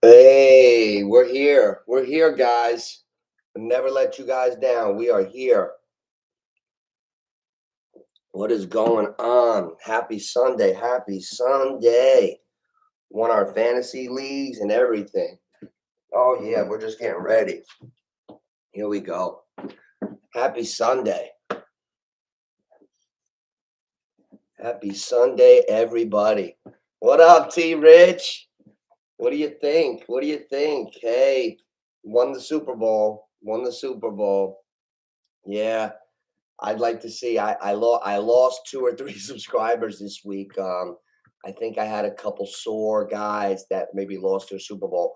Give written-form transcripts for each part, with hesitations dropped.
Hey, we're here. We're here, guys. Never let you guys down. We are here. What is going on? Happy Sunday. Happy Sunday. Won our fantasy leagues and everything. Oh, yeah, we're just getting ready. Here we go. Happy Sunday. Happy Sunday, everybody. What up, T Rich? What do you think? What do you think? Hey, won the Super Bowl. Won the Super Bowl. Yeah. I'd like to see. I lost 2 or 3 subscribers this week. I think I had a couple sore guys that maybe lost their Super Bowl.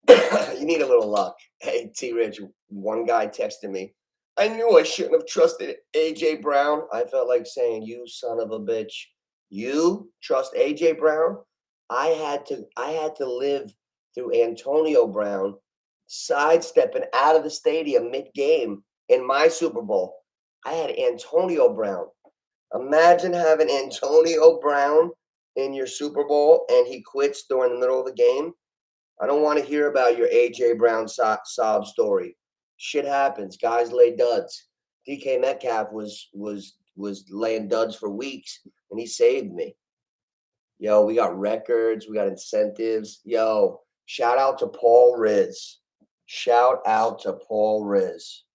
You need a little luck. Hey, T Rich, one guy texted me. I knew I shouldn't have trusted AJ Brown. I felt like saying, "You son of a bitch, you trust AJ Brown." I had to live through Antonio Brown sidestepping out of the stadium mid-game in my Super Bowl. I had Antonio Brown. Imagine having Antonio Brown in your Super Bowl and he quits during the middle of the game. I don't want to hear about your AJ Brown sob story. Shit happens. Guys lay duds. DK Metcalf was laying duds for weeks, and he saved me. Yo, we got records, we got incentives. Yo, shout out to Paul Riz. Shout out to Paul Riz.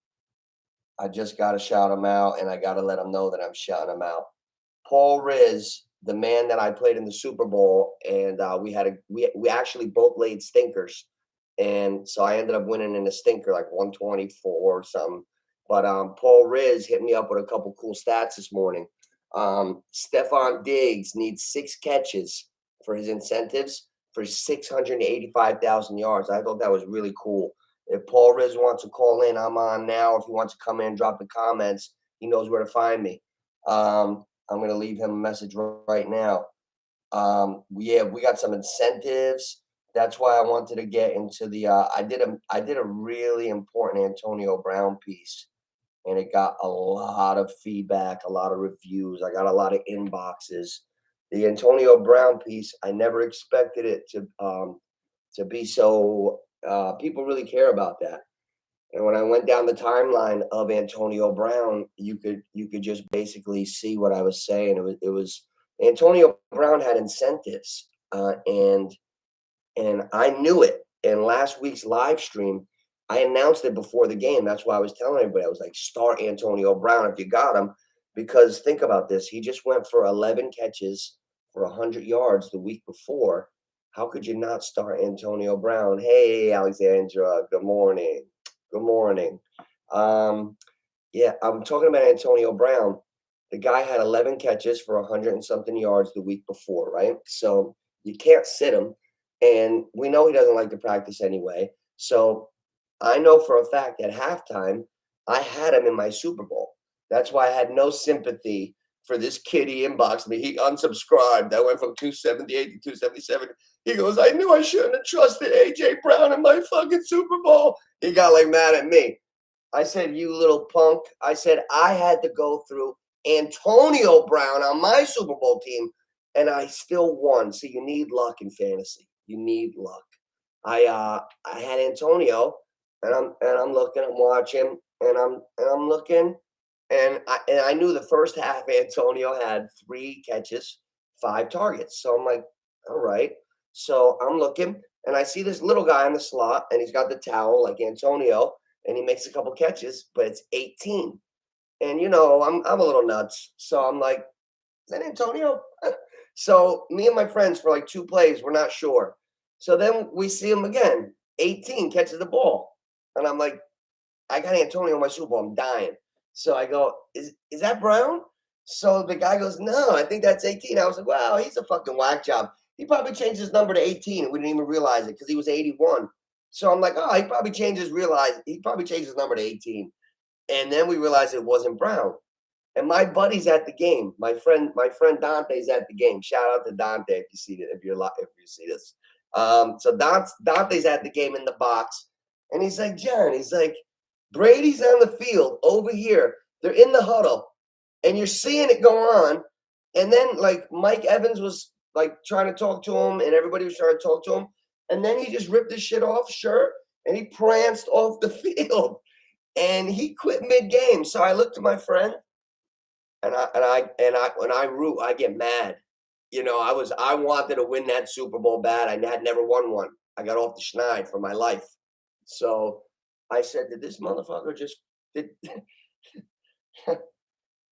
I just got to shout him out, and I got to let him know that I'm shouting him out. Paul Riz, the man that I played in the Super Bowl, and we actually both laid stinkers, and so I ended up winning in a stinker like 124 or something. But Paul Riz hit me up with a couple cool stats this morning. Stephon Diggs needs 6 catches for his incentives for 685,000 yards. I thought that was really cool. If Paul Riz wants to call in, I'm on now. If he wants to come in, drop the comments. He knows where to find me. I'm going to leave him a message right now. Yeah, we got some incentives. That's why I wanted to get into the. I did a really important Antonio Brown piece, and it got a lot of feedback, a lot of reviews. I got a lot of inboxes. The Antonio Brown piece, I never expected it to be so. People really care about that. And when I went down the timeline of Antonio Brown, you could just basically see what I was saying. It was Antonio Brown had incentives, and I knew it. In last week's live stream, I announced it before the game. That's why I was telling everybody. I was like, start Antonio Brown if you got him, because think about this. He just went for 11 catches for 100 yards the week before. How could you not start Antonio Brown? Hey, Alexandra. Good morning. Good morning. Yeah, I'm talking about Antonio Brown. The guy had 11 catches for 100 and something yards the week before, right? So you can't sit him. And we know he doesn't like to practice anyway. So I know for a fact at halftime, I had him in my Super Bowl. That's why I had no sympathy for this kid. He inboxed me. He unsubscribed. I went from 278 to 277. He goes, I knew I shouldn't have trusted AJ Brown in my fucking Super Bowl. He got like mad at me. I said, you little punk. I said, I had to go through Antonio Brown on my Super Bowl team, and I still won. So you need luck in fantasy. You need luck. I had Antonio, and I'm looking, I'm watching, and I'm looking, and I knew the first half Antonio had 3 catches, 5 targets. So I'm like, all right. So I'm looking, and I see this little guy in the slot, and he's got the towel like Antonio, and he makes a couple catches, but it's 18. And I'm a little nuts. So I'm like, is that Antonio? So me and my friends for like 2 plays, we're not sure. So then we see him again. 18 catches the ball. And I'm like, I got Antonio in my Super Bowl. I'm dying. So I go, is that Brown? So the guy goes, no, I think that's 18. I was like, wow, he's a fucking whack job. He probably changed his number to 18 and we didn't even realize it because he was 81. So I'm like, oh, he probably changed his number to 18. And then we realized it wasn't Brown. And my buddy's at the game. My friend Dante's at the game. Shout out to Dante if you see it, if you see this. So Dante's at the game in the box, and he's like, John, he's like, Brady's on the field over here. They're in the huddle, and you're seeing it go on. And then like Mike Evans was like trying to talk to him, and everybody was trying to talk to him. And then he just ripped his shit off shirt and he pranced off the field and he quit mid-game. So I looked at my friend and when I root, I get mad. You know, I wanted to win that Super Bowl bad. I had never won one. I got off the schneid for my life. So I said, did this motherfucker just did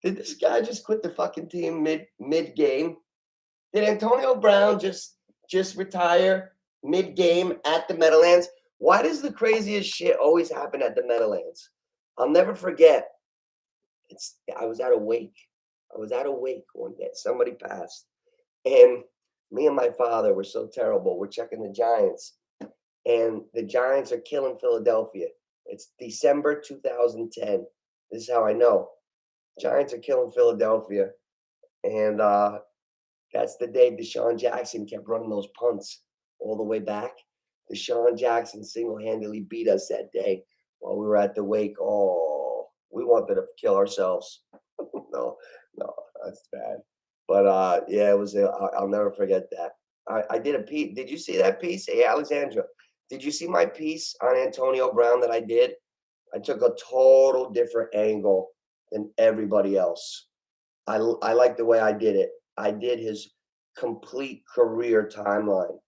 did this guy just quit the fucking team mid game? Did Antonio Brown just retire mid game at the Meadowlands? Why does the craziest shit always happen at the Meadowlands? I'll never forget. I was at a wake. I was at a wake one day. Somebody passed. And me and my father were so terrible. We're checking the Giants. And the Giants are killing Philadelphia. It's December 2010. This is how I know. Giants are killing Philadelphia. And that's the day Deshaun Jackson kept running those punts all the way back. Deshaun Jackson single-handedly beat us that day while we were at the wake. Oh, we wanted to kill ourselves. No, that's bad. But yeah, it was. I'll never forget that. I did a piece. Did you see that piece? Hey, Alexandra, did you see my piece on Antonio Brown that I did? I took a total different angle than everybody else. I like the way I did it. I did his complete career timeline.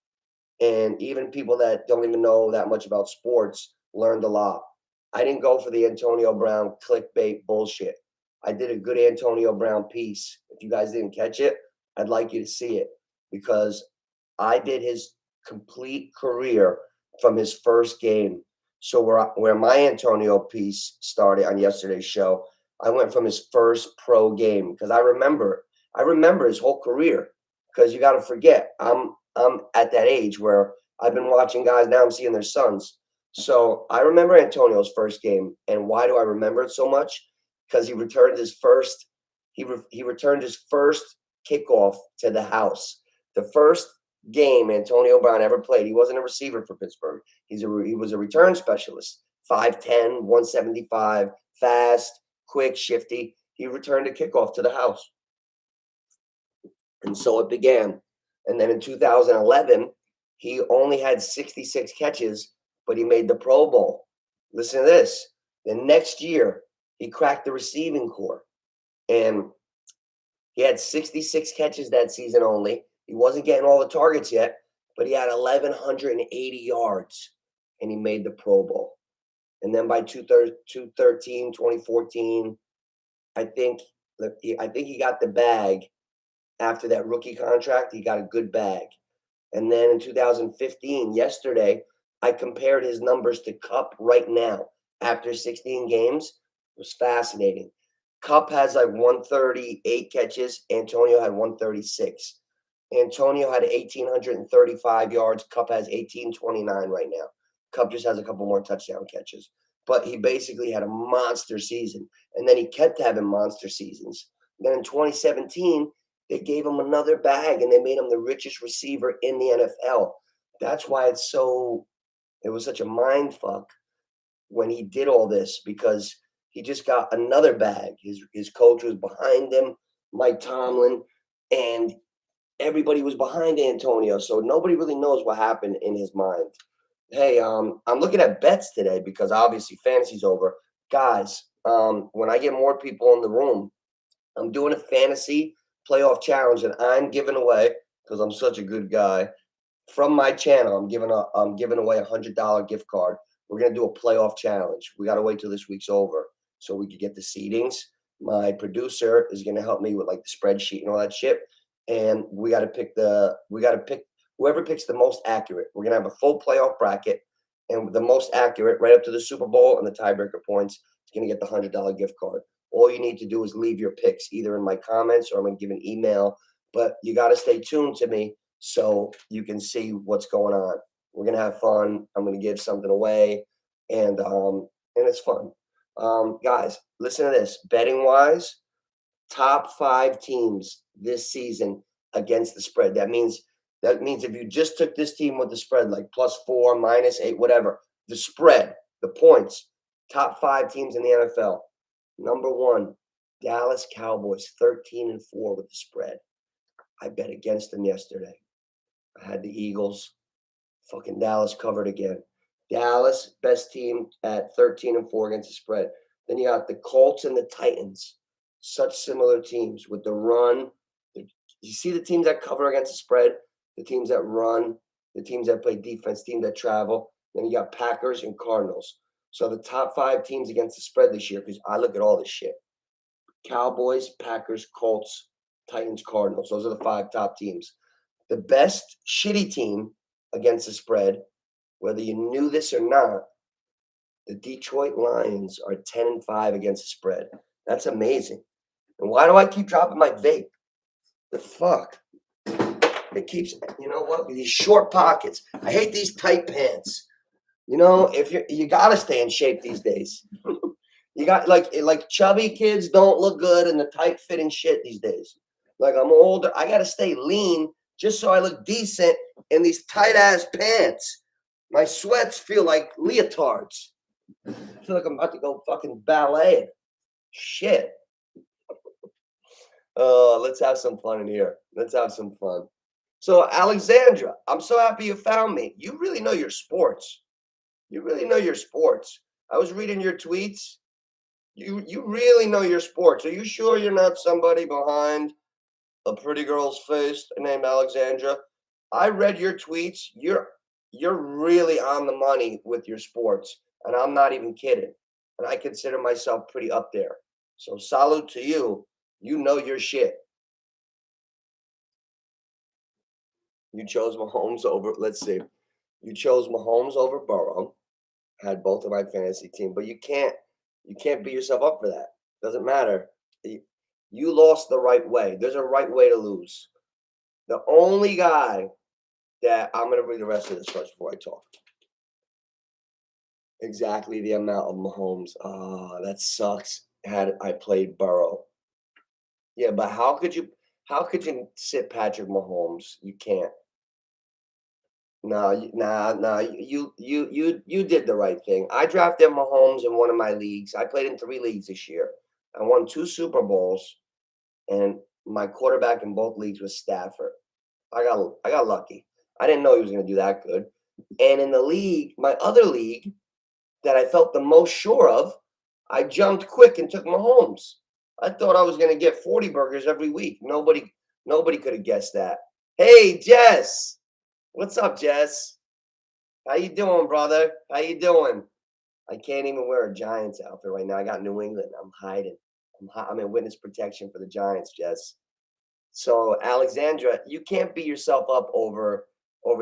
And even people that don't even know that much about sports learned a lot. I didn't go for the Antonio Brown clickbait bullshit. I did a good Antonio Brown piece. If you guys didn't catch it, I'd like you to see it because I did his complete career from his first game. So where my Antonio piece started on yesterday's show, I went from his first pro game because I remember his whole career because you got to forget I'm at that age where I've been watching guys, now I'm seeing their sons. So I remember Antonio's first game. And why do I remember it so much? Because he returned his first kickoff to the house. The first game Antonio Brown ever played, he wasn't a receiver for Pittsburgh. He was a return specialist. 5'10", 175, fast, quick, shifty. He returned a kickoff to the house. And so it began. And then in 2011, he only had 66 catches, but he made the Pro Bowl. Listen to this. The next year, he cracked the receiving corps. And he had 66 catches that season only. He wasn't getting all the targets yet, but he had 1,180 yards, and he made the Pro Bowl. And then by 2014, I think he got the bag after that rookie contract. He got a good bag. And then in 2015, yesterday, I compared his numbers to Kupp right now after 16 games. It was fascinating. Kupp has like 138 catches. Antonio had 136. Antonio had 1,835 yards. Kupp has 1,829 right now. Kupp just has a couple more touchdown catches. But he basically had a monster season. And then he kept having monster seasons. Then in 2017, they gave him another bag and they made him the richest receiver in the NFL. That's why it was such a mind fuck when he did all this because he just got another bag. His coach was behind him, Mike Tomlin, and everybody was behind Antonio. So nobody really knows what happened in his mind. Hey, I'm looking at bets today because obviously fantasy's over. Guys, when I get more people in the room, I'm doing a fantasy playoff challenge and I'm giving away, because I'm such a good guy, from my channel, I'm giving away $100 gift card. We're going to do a playoff challenge. We got to wait till this week's over so we could get the seedings. My producer is going to help me with like the spreadsheet and all that shit. And we got to pick whoever picks the most accurate. We're going to have a full playoff bracket, and the most accurate right up to the Super Bowl and the tiebreaker points is going to get the $100 gift card. All you need to do is leave your picks either in my comments or I'm going to give an email. But you got to stay tuned to me so you can see what's going on. We're going to have fun. I'm going to give something away, and it's fun. Guys, listen to this. Betting-wise, top 5 teams this season against the spread. That means if you just took this team with the spread, like +4, -8, whatever, the spread, the points, top 5 teams in the NFL. Number 1, Dallas Cowboys, 13-4 with the spread. I bet against them yesterday. I had the Eagles, Fucking Dallas covered again. Dallas, best team at 13-4 against the spread. Then you got the Colts and the Titans. Such similar teams with the run. You see the teams that cover against the spread, the teams that run, the teams that play defense, teams that travel. Then you got Packers and Cardinals. So the top 5 teams against the spread this year, because I look at all this shit. Cowboys, Packers, Colts, Titans, Cardinals. Those are the 5 top teams. The best shitty team against the spread, whether you knew this or not, the Detroit Lions are 10-5 against the spread. That's amazing. And why do I keep dropping my vape? The fuck? It keeps, you know what? These short pockets. I hate these tight pants. You know, if you gotta stay in shape these days. You got like chubby kids don't look good in the tight fitting shit these days. Like I'm older, I gotta stay lean just so I look decent in these tight ass pants. My sweats feel like leotards. I feel like I'm about to go fucking ballet. Shit. Let's have some fun in here. Let's have some fun. So Alexandra, I'm so happy you found me. You really know your sports. You really know your sports. I was reading your tweets. You really know your sports. Are you sure you're not somebody behind a pretty girl's face named Alexandra? I read your tweets. You're really on the money with your sports, and I'm not even kidding. And I consider myself pretty up there. So salute to you. You know your shit. You chose Mahomes over. Let's see. You chose Mahomes over Burrow. Had both of my fantasy team, but you can't beat yourself up for that. Doesn't matter. You lost the right way. There's a right way to lose. The only guy that I'm going to read the rest of this first before I talk. Exactly the amount of Mahomes. That sucks. Had I played Burrow. Yeah, but how could you sit Patrick Mahomes? You can't. No, you did the right thing. I drafted Mahomes in one of my leagues. I played in 3 leagues this year. I won 2 Super Bowls, and my quarterback in both leagues was Stafford. I got lucky. I didn't know he was going to do that good. And in the league, my other league that I felt the most sure of, I jumped quick and took Mahomes. I thought I was going to get 40 burgers every week. Nobody could have guessed that. Hey, Jess. What's up, Jess? How you doing, brother? How you doing? I can't even wear a Giants outfit right now. I got New England. I'm hiding. I'm in witness protection for the Giants, Jess. So, Alexandra, you can't beat yourself up over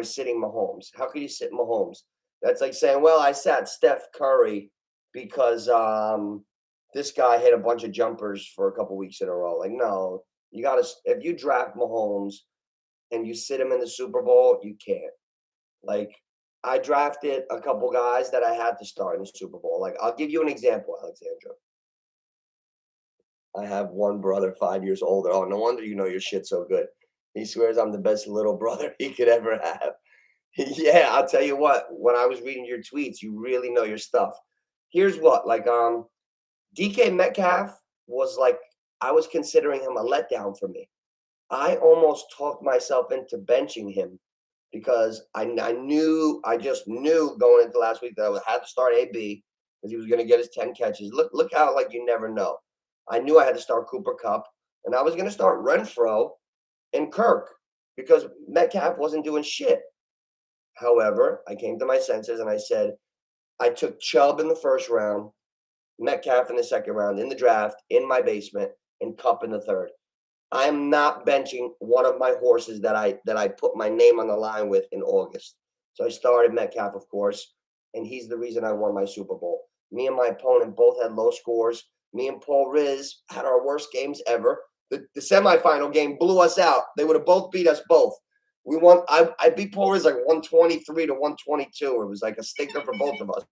sitting Mahomes. How could you sit Mahomes? That's like saying, well, I sat Steph Curry because this guy hit a bunch of jumpers for a couple weeks in a row. Like, no, you got to, if you draft Mahomes and you sit him in the Super Bowl, you can't. Like, I drafted a couple guys that I had to start in the Super Bowl. Like, I'll give you an example, Alexandra. I have one brother 5 years older. Oh, no wonder you know your shit so good. He swears I'm the best little brother he could ever have. Yeah, I'll tell you what. When I was reading your tweets, you really know your stuff. Here's what, like, DK Metcalf was like, I was considering him a letdown for me. I almost talked myself into benching him because I just knew going into last week that I had to start AB because he was going to get his 10 catches. Look how, like, you never know. I knew I had to start Cooper Kupp, and I was going to start Renfro and Kirk because Metcalf wasn't doing shit. However, I came to my senses and I said, I took Chubb in the first round, Metcalf in the second round, in the draft, in my basement, and Kupp in the third. I am not benching one of my horses that I put my name on the line with in August. So I started Metcalf, of course, and he's the reason I won my Super Bowl. Me and my opponent both had low scores. Me and Paul Riz had our worst games ever. The semifinal game blew us out. They would have both beat us both. We won. I beat Paul Riz like 123 to 122. It was like a stinker for both of us.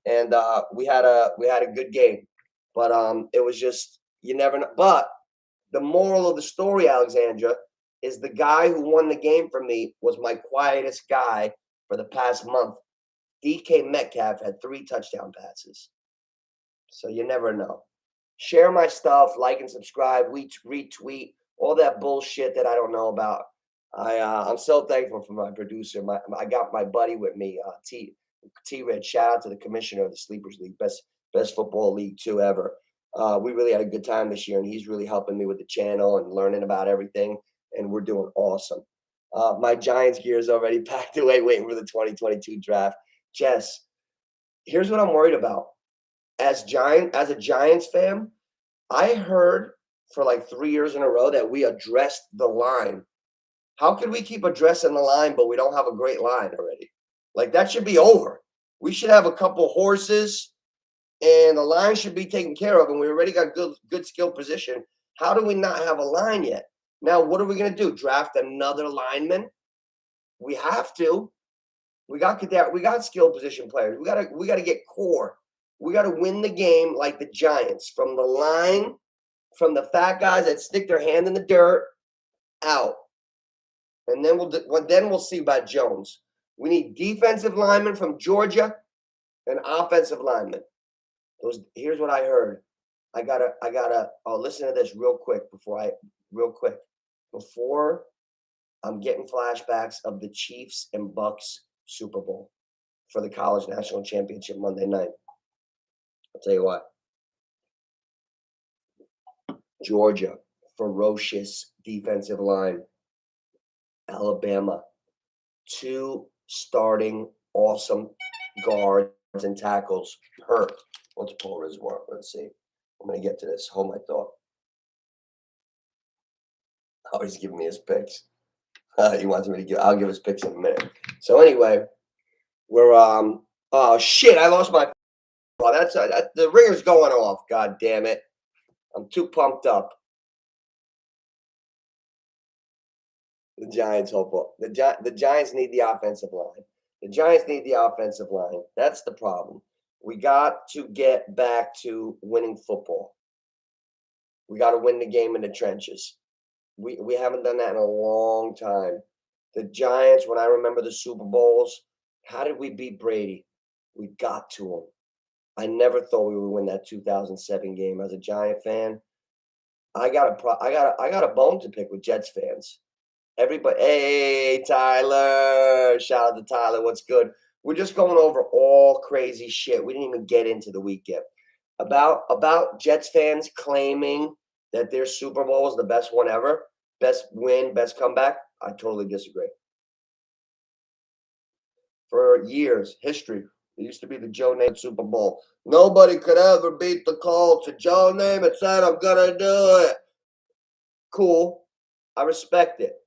And we had a good game. But it was just, you never know. But the moral of the story, Alexandra, is the guy who won the game for me was my quietest guy for the past month. DK Metcalf had 3 touchdown passes. So you never know. Share my stuff, like and subscribe, retweet, all that bullshit that I don't know about. I'm so thankful for my producer. I got my buddy with me, T Red. Shout out to the commissioner of the Sleepers League, best football league too ever. We really had a good time this year, and he's really helping me with the channel and learning about everything. And we're doing awesome. My Giants gear is already packed away, waiting for the 2022 draft. Jess, here's what I'm worried about. As a Giants fan, I heard for like 3 years in a row that we addressed the line. How could we keep addressing the line, but we don't have a great line already? Like, that should be over. We should have a couple horses, and the line should be taken care of, and we already got good skill position. How do we not have a line yet? Now, what are we going to do? Draft another lineman? We have to. We got skill position players. We got to get core. We got to win the game like the Giants, from the line, from the fat guys that stick their hand in the dirt, out. And then we'll see about Jones. We need defensive linemen from Georgia and offensive linemen. Here's what I heard. I'll listen to this real quick before I'm getting flashbacks of the Chiefs and Bucks Super Bowl for the College National Championship Monday night. I'll tell you what. Georgia, ferocious defensive line. Alabama, 2 starting awesome guards and tackles hurt. Let's pull Reservoir. Let's see. I'm going to get to this. Hold my thought. Oh, he's giving me his picks. He wants me to give. I'll give his picks in a minute. So anyway, we're oh shit! I lost my. Well, the ringer's going off. God damn it! I'm too pumped up. The Giants hope. The Giants need the offensive line. The Giants need the offensive line. That's the problem. We got to get back to winning football. We got to win the game in the trenches. We haven't done that in a long time. The Giants, when I remember the Super Bowls, how did we beat Brady? We got to him. I never thought we would win that 2007 game. As a Giant fan, I got a bone to pick with Jets fans. Everybody, hey Tyler, shout out to Tyler. What's good? We're just going over all crazy shit. We didn't even get into the weekend about Jets fans claiming that their Super Bowl was the best one ever, best win, best comeback. I totally disagree. For years, history, it used to be the Joe Namath Super Bowl. Nobody could ever beat the Colts. And Joe Namath said, "I'm gonna do it." Cool, I respect it.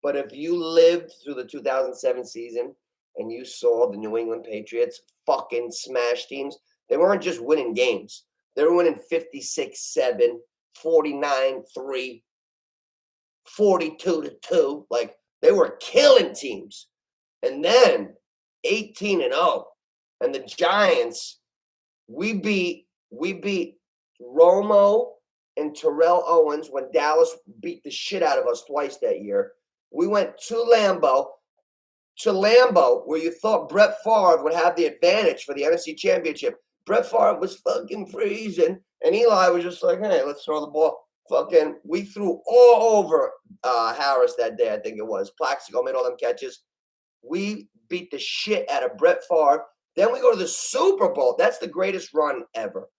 But if you lived through the 2007 season and you saw the New England Patriots fucking smash teams, they weren't just winning games. They were winning 56-7, 49-3, 42-2. Like, they were killing teams. And then 18-0. And the Giants, we beat Romo and Terrell Owens when Dallas beat the shit out of us twice that year. We went to Lambeau, where you thought Brett Favre would have the advantage for the NFC Championship. Brett Favre was fucking freezing, and Eli was just like, hey, let's throw the ball. We threw all over Harris that day, I think it was. Plaxico made all them catches. We beat the shit out of Brett Favre. Then we go to the Super Bowl. That's the greatest run ever.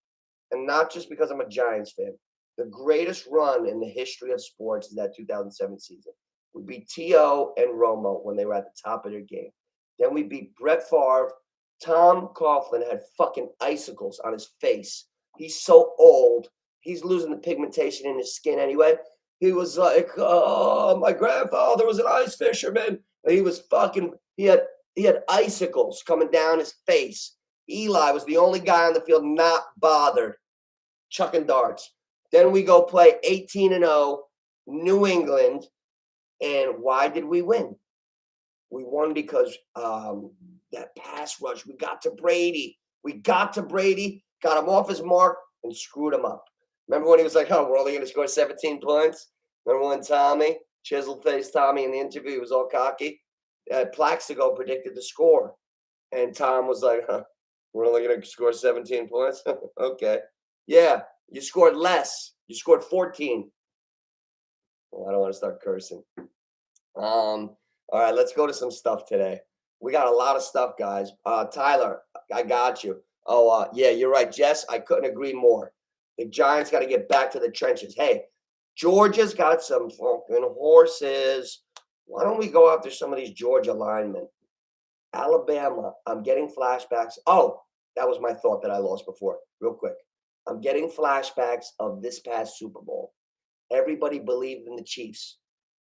And not just because I'm a Giants fan. The greatest run in the history of sports is that 2007 season. We beat T.O. and Romo when they were at the top of their game. Then we beat Brett Favre. Tom Coughlin had fucking icicles on his face. He's so old. He's losing the pigmentation in his skin anyway. He was like, oh, my grandfather was an ice fisherman. And he was fucking, he had icicles coming down his face. Eli was the only guy on the field not bothered, chucking darts. Then we go play 18-0, New England. And why did we win? We won because that pass rush, we got to Brady. Got him off his mark, and screwed him up. Remember when he was like, oh, we're only going to score 17 points? Remember when Tommy, chisel-faced Tommy in the interview, he was all cocky? Plaxico predicted the score. And Tom was like, we're only going to score 17 points? Okay. Yeah, you scored less. You scored 14. Well, I don't want to start cursing. All right, let's go to some stuff today. We got a lot of stuff, guys. Tyler, I got you. Oh, yeah, you're right, Jess. I couldn't agree more. The Giants got to get back to the trenches. Hey, Georgia's got some fucking horses. Why don't we go after some of these Georgia linemen? Alabama, I'm getting flashbacks. Oh, that was my thought that I lost before. Real quick. I'm getting flashbacks of this past Super Bowl. Everybody believed in the Chiefs.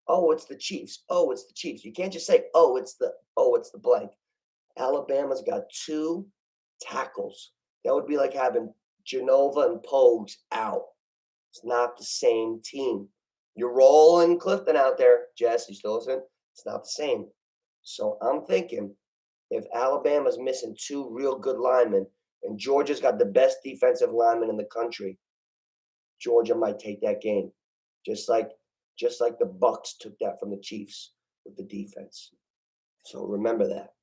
Oh, it's the Chiefs. Oh, it's the Chiefs. You can't just say, it's the blank. Alabama's got 2 tackles. That would be like having Genova and Pogues out. It's not the same team. You're rolling Clifton out there, Jess. You still listening? It's not the same. So I'm thinking if Alabama's missing 2 real good linemen and Georgia's got the best defensive lineman in the country, Georgia might take that game. Just like the Bucks took that from the Chiefs with the defense. So remember that.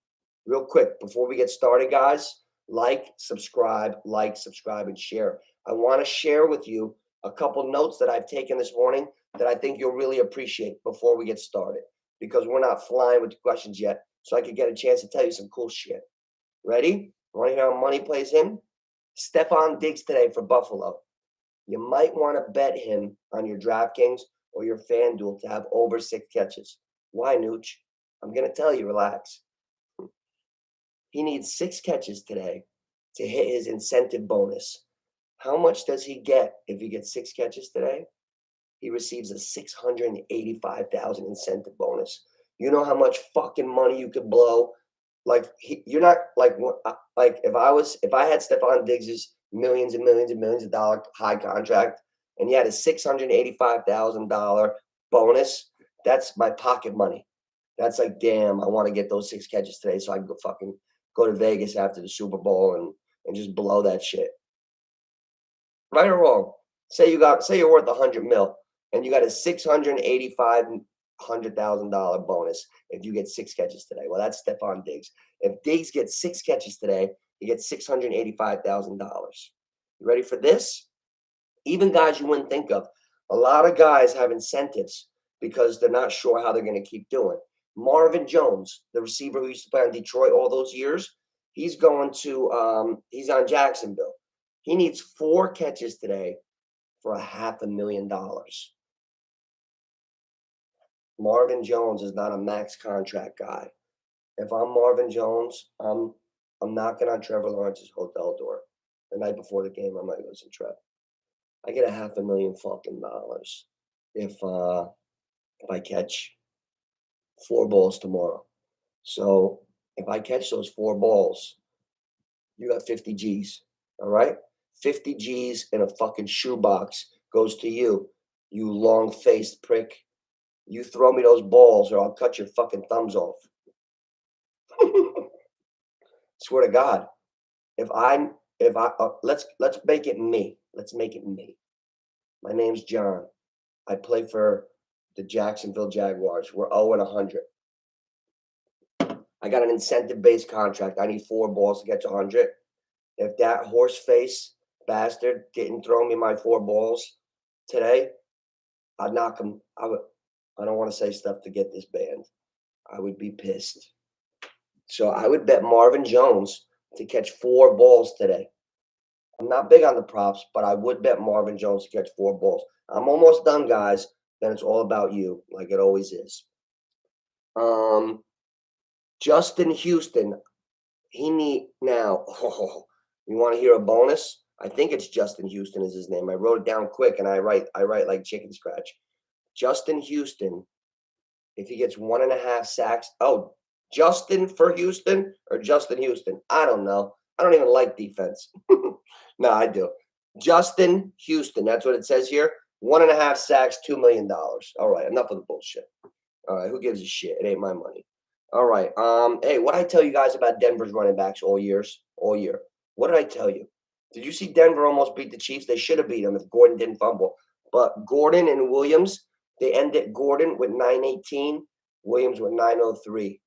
Real quick, before we get started, guys, like, subscribe, and share. I want to share with you a couple notes that I've taken this morning that I think you'll really appreciate before we get started, because we're not flying with the questions yet, so I could get a chance to tell you some cool shit. Ready? Want to hear how money plays in? Stephon Diggs today for Buffalo. You might want to bet him on your DraftKings or your FanDuel to have over 6 catches. Why, Nooch? I'm going to tell you, relax. He needs 6 catches today to hit his incentive bonus. How much does he get if he gets 6 catches today? He receives a $685,000 incentive bonus. You know how much fucking money you could blow? You're not like if I had Stephon Diggs's millions and millions and millions of dollar high contract and he had a $685,000 bonus, that's my pocket money. That's like, damn, I want to get those 6 catches today so I can go to Vegas after the Super Bowl and just blow that shit. Right or wrong? Say you're worth $100 million and you got a $685,000 bonus if you get 6 catches today. Well, that's Stephon Diggs. If Diggs gets 6 catches today, he gets $685,000. You ready for this? Even guys you wouldn't think of. A lot of guys have incentives because they're not sure how they're going to keep doing. Marvin Jones, the receiver who used to play on Detroit all those years, he's on Jacksonville. He needs 4 catches today for $500,000. Marvin Jones is not a max contract guy. If I'm Marvin Jones, I'm knocking on Trevor Lawrence's hotel door the night before the game. I might go to Trev. I get $500,000 fucking dollars if I catch 4 balls tomorrow. So if I catch those 4 balls, you got 50 G's. All right? 50 G's in a fucking shoebox goes to you, you long-faced prick. You throw me those balls or I'll cut your fucking thumbs off. Swear to God. Let's make it me. Let's make it me. My name's John. I play for the Jacksonville Jaguars. We're 0-100. I got an incentive-based contract. I need 4 balls to get to 100. If that horse face bastard didn't throw me my 4 balls today, I'd knock him. I don't want to say stuff to get this banned. I would be pissed. So I would bet Marvin Jones to catch 4 balls today. I'm not big on the props, but I would bet Marvin Jones to catch 4 balls. I'm almost done, guys. Then it's all about you, like it always is. Justin Houston, you want to hear a bonus? I think it's Justin Houston is his name. I wrote it down quick, and I write like chicken scratch. Justin Houston, if he gets 1.5 sacks. Oh, Justin for Houston or Justin Houston? I don't know. I don't even like defense. No, I do. Justin Houston. That's what it says here. 1.5 sacks, $2 million. All right, enough of the bullshit. All right, who gives a shit? It ain't my money. All right. Hey, what did I tell you guys about Denver's running backs all year? What did I tell you? Did you see Denver almost beat the Chiefs? They should have beat them if Gordon didn't fumble. But Gordon and Williams, they ended Gordon with 918, Williams with 903.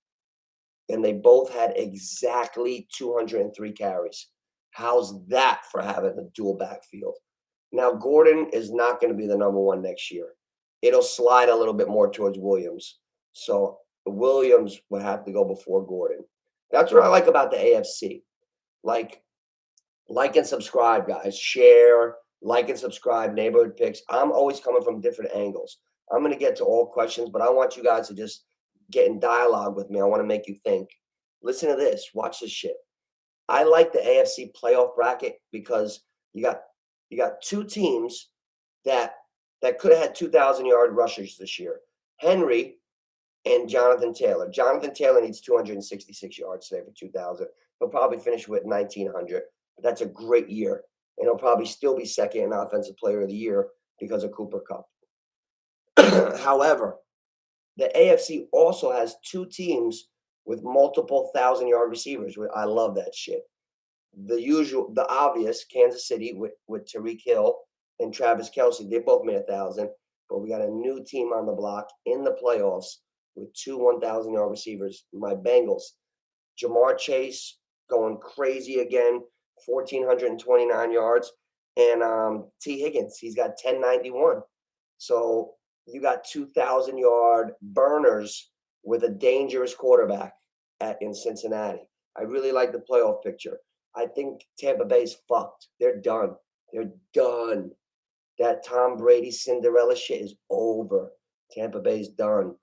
And they both had exactly 203 carries. How's that for having a dual backfield? Now, Gordon is not going to be the number 1 next year. It'll slide a little bit more towards Williams. So Williams would have to go before Gordon. That's what I like about the AFC. Like and subscribe, guys. Share, like and subscribe, neighborhood picks. I'm always coming from different angles. I'm going to get to all questions, but I want you guys to just get in dialogue with me. I want to make you think. Listen to this. Watch this shit. I like the AFC playoff bracket because you got two teams that could have had 2,000-yard rushers this year. Henry and Jonathan Taylor. Jonathan Taylor needs 266 yards today for 2,000. He'll probably finish with 1,900. But that's a great year. And he'll probably still be second in Offensive Player of the Year because of Cooper Kupp. However, the AFC also has two teams with multiple 1,000-yard receivers. I love that shit. The obvious, Kansas City with Tyreek Hill and Travis Kelce. They both made 1,000. But we got a new team on the block in the playoffs with two 1,000-yard receivers. My Bengals. Jamar Chase going crazy again, 1,429 yards. And T. Higgins, he's got 1,091. So you got 2,000-yard burners with a dangerous quarterback in Cincinnati. I really like the playoff picture. I think Tampa Bay's fucked. They're done. They're done. That Tom Brady Cinderella shit is over. Tampa Bay's done.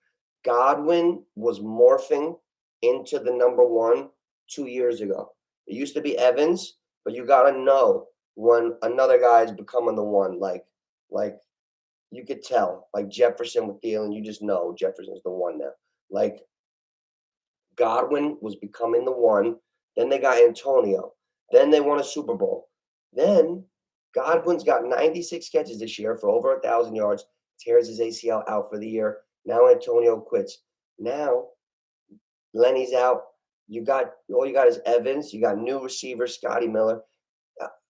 Godwin was morphing into the number one 2 years ago. It used to be Evans, but you got to know when another guy is becoming the one. Like you could tell. Like Jefferson with Thielen, you just know Jefferson's the one now. Like Godwin was becoming the one. Then they got Antonio. Then they won a Super Bowl. Then Godwin's got 96 catches this year for over 1,000 yards, tears his ACL out for the year. Now Antonio quits. Now Lenny's out. All you got is Evans. You got new receiver, Scotty Miller.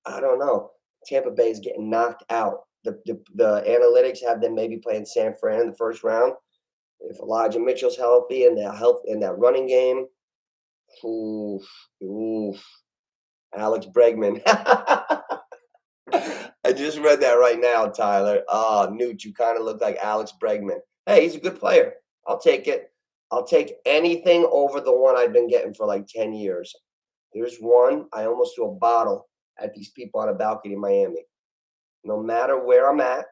I don't know. Tampa Bay is getting knocked out. The analytics have them maybe playing San Fran in the first round. If Elijah Mitchell's healthy and that running game, Alex Bregman. I just read that right now, Tyler. Newt, you kind of look like Alex Bregman. Hey, he's a good player. I'll take it. I'll take anything over the one I've been getting for like 10 years. There's one, I almost threw a bottle at these people on a balcony in Miami. No matter where I'm at,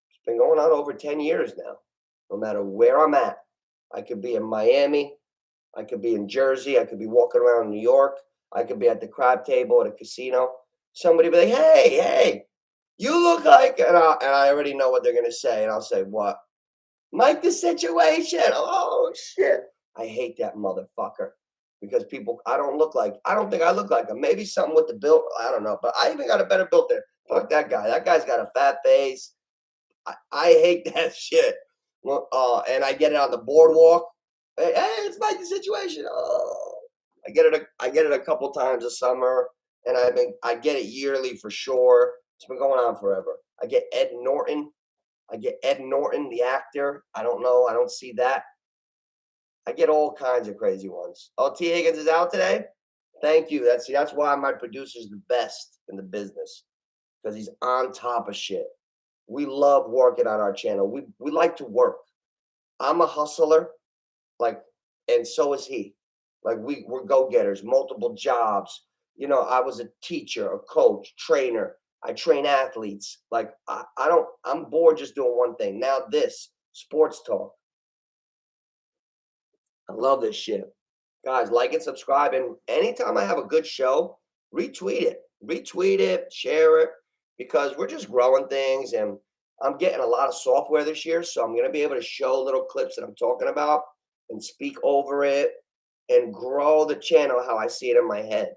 it's been going on over 10 years now. No matter where I'm at, I could be in Miami, I could be in Jersey, I could be walking around in New York, I could be at the crab table at a casino. Somebody be like, hey, you look like, and I already know what they're going to say. And I'll say, what? Mike the Situation. Oh, shit. I hate that motherfucker because I don't think I look like him. Maybe something with the build. I don't know. But I even got a better build there. Fuck that guy. That guy's got a fat face. I hate that shit. And I get it on the boardwalk. Hey, it's Mike the Situation. Oh, I get it a couple times a summer. And I get it yearly for sure. It's been going on forever. I get Ed Norton, the actor. I don't know. I don't see that. I get all kinds of crazy ones. Oh, T. Higgins is out today? Thank you. That's why my producer's the best in the business. Because he's on top of shit. We love working on our channel. We like to work. I'm a hustler, and so is he. We're go-getters, multiple jobs. I was a teacher, a coach, trainer. I train athletes. I'm bored just doing one thing. Now this, sports talk. I love this shit. Guys, like and subscribe. And anytime I have a good show, retweet it, share it, because we're just growing things. And I'm getting a lot of software this year. So I'm going to be able to show little clips that I'm talking about and speak over it and grow the channel how I see it in my head.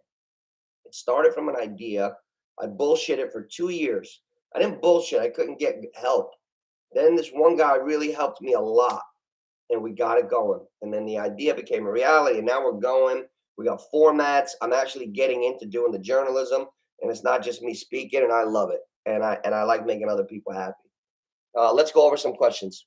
It started from an idea. I bullshitted for 2 years. I didn't bullshit. I couldn't get help. Then this one guy really helped me a lot, and we got it going. And then the idea became a reality, and now we're going. We got formats. I'm actually getting into doing the journalism, and it's not just me speaking, and I love it. And I like making other people happy. Let's go over some questions.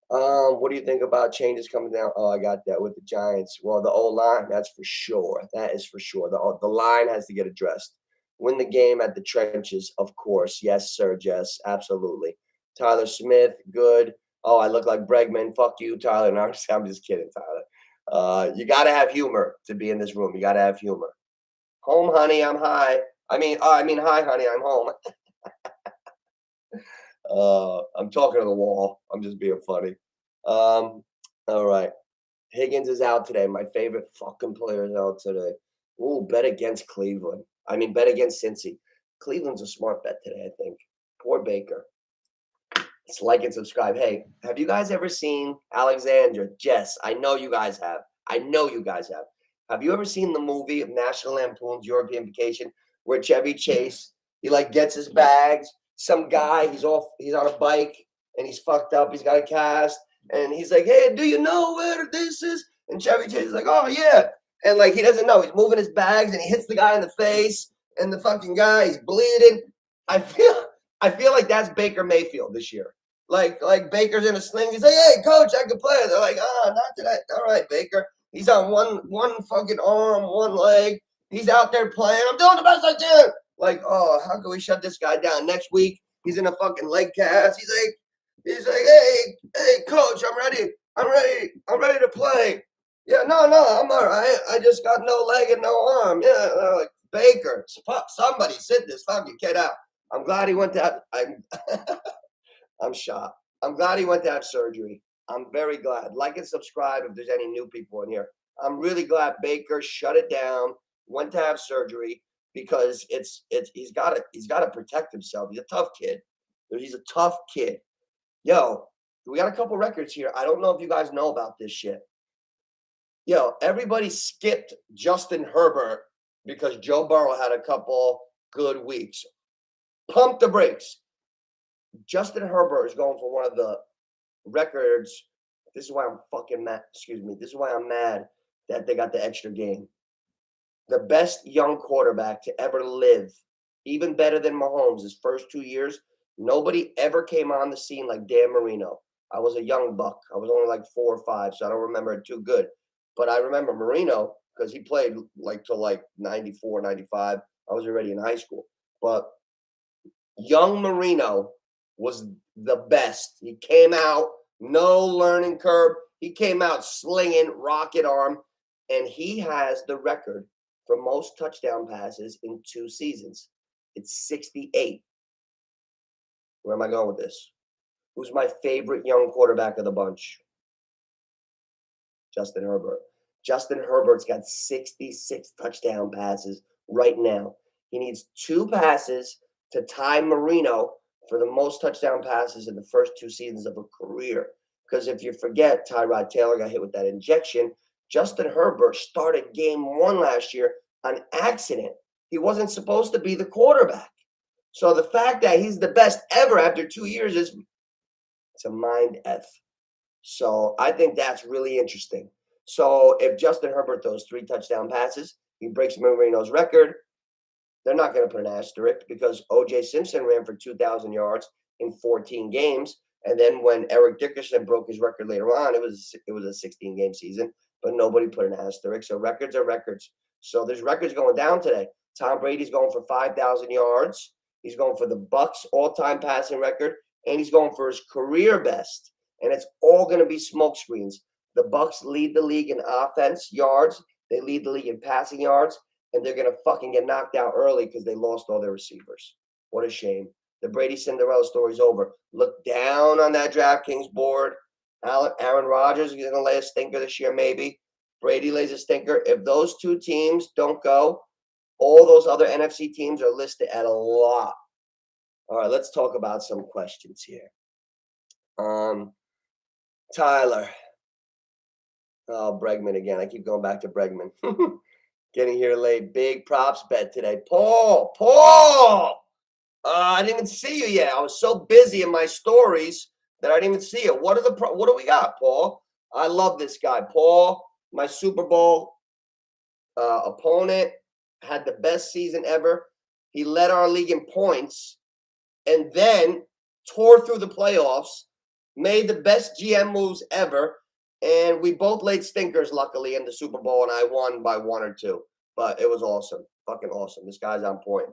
What do you think about changes coming down? Oh, I got that with the Giants. Well, the O-line, that's for sure. That is for sure. The line has to get addressed. Win the game at the trenches, of course. Yes, sir, Jess. Absolutely. Tyler Smith, good. Oh, I look like Bregman. Fuck you, Tyler. No, I'm just kidding, Tyler. You got to have humor to be in this room. You got to have humor. Home, honey, I'm high. Hi, honey, I'm home. I'm talking to the wall. I'm just being funny. All right. Higgins is out today. My favorite fucking player is out today. Ooh, bet against Cleveland. Bet against Cincy. Cleveland's a smart bet today, I think. Poor Baker. Let's like and subscribe. Hey, have you guys ever seen Alexandra? Jess, I know you guys have. I know you guys have. Have you ever seen the movie of National Lampoon's European Vacation where Chevy Chase, he like gets his bags, some guy, he's on a bike and he's fucked up, he's got a cast, and he's like, hey, do you know where this is? And Chevy Chase is like, oh yeah. And like he doesn't know. He's moving his bags and he hits the guy in the face, and the fucking guy, he's bleeding. I feel like that's Baker Mayfield this year. Like Baker's in a sling. He's like, hey, coach, I can play. They're like, oh, not today. All right, Baker. He's on one fucking arm, one leg. He's out there playing. I'm doing the best I can. Like, oh, how can we shut this guy down? Next week, he's in a fucking leg cast. He's like, hey, coach, I'm ready to play. Yeah, no, I'm all right. I just got no leg and no arm. Yeah, like Baker, somebody sit this fucking kid out. I'm glad he went to. I'm shocked. I'm glad he went to have surgery. I'm very glad. Like and subscribe if there's any new people in here. I'm really glad Baker shut it down, went to have surgery because he's got to protect himself. He's a tough kid. He's a tough kid. Yo, we got a couple records here. I don't know if you guys know about this shit. Yo, everybody skipped Justin Herbert because Joe Burrow had a couple good weeks. Pump the brakes. Justin Herbert is going for one of the records. This is why I'm fucking mad. Excuse me. This is why I'm mad that they got the extra game. The best young quarterback to ever live, even better than Mahomes, his first 2 years. Nobody ever came on the scene like Dan Marino. I was a young buck. I was only like 4 or 5, so I don't remember it too good. But I remember Marino because he played till 94, 95. I was already in high school. But young Marino was the best. He came out, no learning curve. He came out slinging, rocket arm, and he has the record for most touchdown passes in 2 seasons. It's 68. Where am I going with this? Who's my favorite young quarterback of the bunch? Justin Herbert. Justin Herbert's got 66 touchdown passes right now. He needs 2 passes to tie Marino for the most touchdown passes in the first 2 seasons of a career. Because if you forget, Tyrod Taylor got hit with that injection. Justin Herbert started game 1 last year on accident. He wasn't supposed to be the quarterback. So the fact that he's the best ever after 2 years it's a mind F. So I think that's really interesting. So if Justin Herbert throws 3 touchdown passes, he breaks Marino's record. They're not going to put an asterisk because O.J. Simpson ran for 2,000 yards in 14 games. And then when Eric Dickerson broke his record later on, it was a 16-game season, but nobody put an asterisk. So records are records. So there's records going down today. Tom Brady's going for 5,000 yards. He's going for the Bucs all-time passing record, and he's going for his career best. And it's all going to be smoke screens. The Bucs lead the league in offense yards. They lead the league in passing yards. And they're going to fucking get knocked out early because they lost all their receivers. What a shame. The Brady Cinderella story's over. Look down on that DraftKings board. Aaron Rodgers is going to lay a stinker this year, maybe. Brady lays a stinker. If those 2 teams don't go, all those other NFC teams are listed at a lot. All right, let's talk about some questions here. Tyler. Oh, Bregman again. I keep going back to Bregman. Getting here late. Big props bet today. Paul. I didn't even see you yet. I was so busy in my stories that I didn't even see you. What do we got, Paul? I love this guy. Paul, my Super Bowl opponent, had the best season ever. He led our league in points and then tore through the playoffs, made the best GM moves ever. And we both laid stinkers, luckily, in the Super Bowl, and I won by 1 or 2. But it was awesome. Fucking awesome. This guy's on point.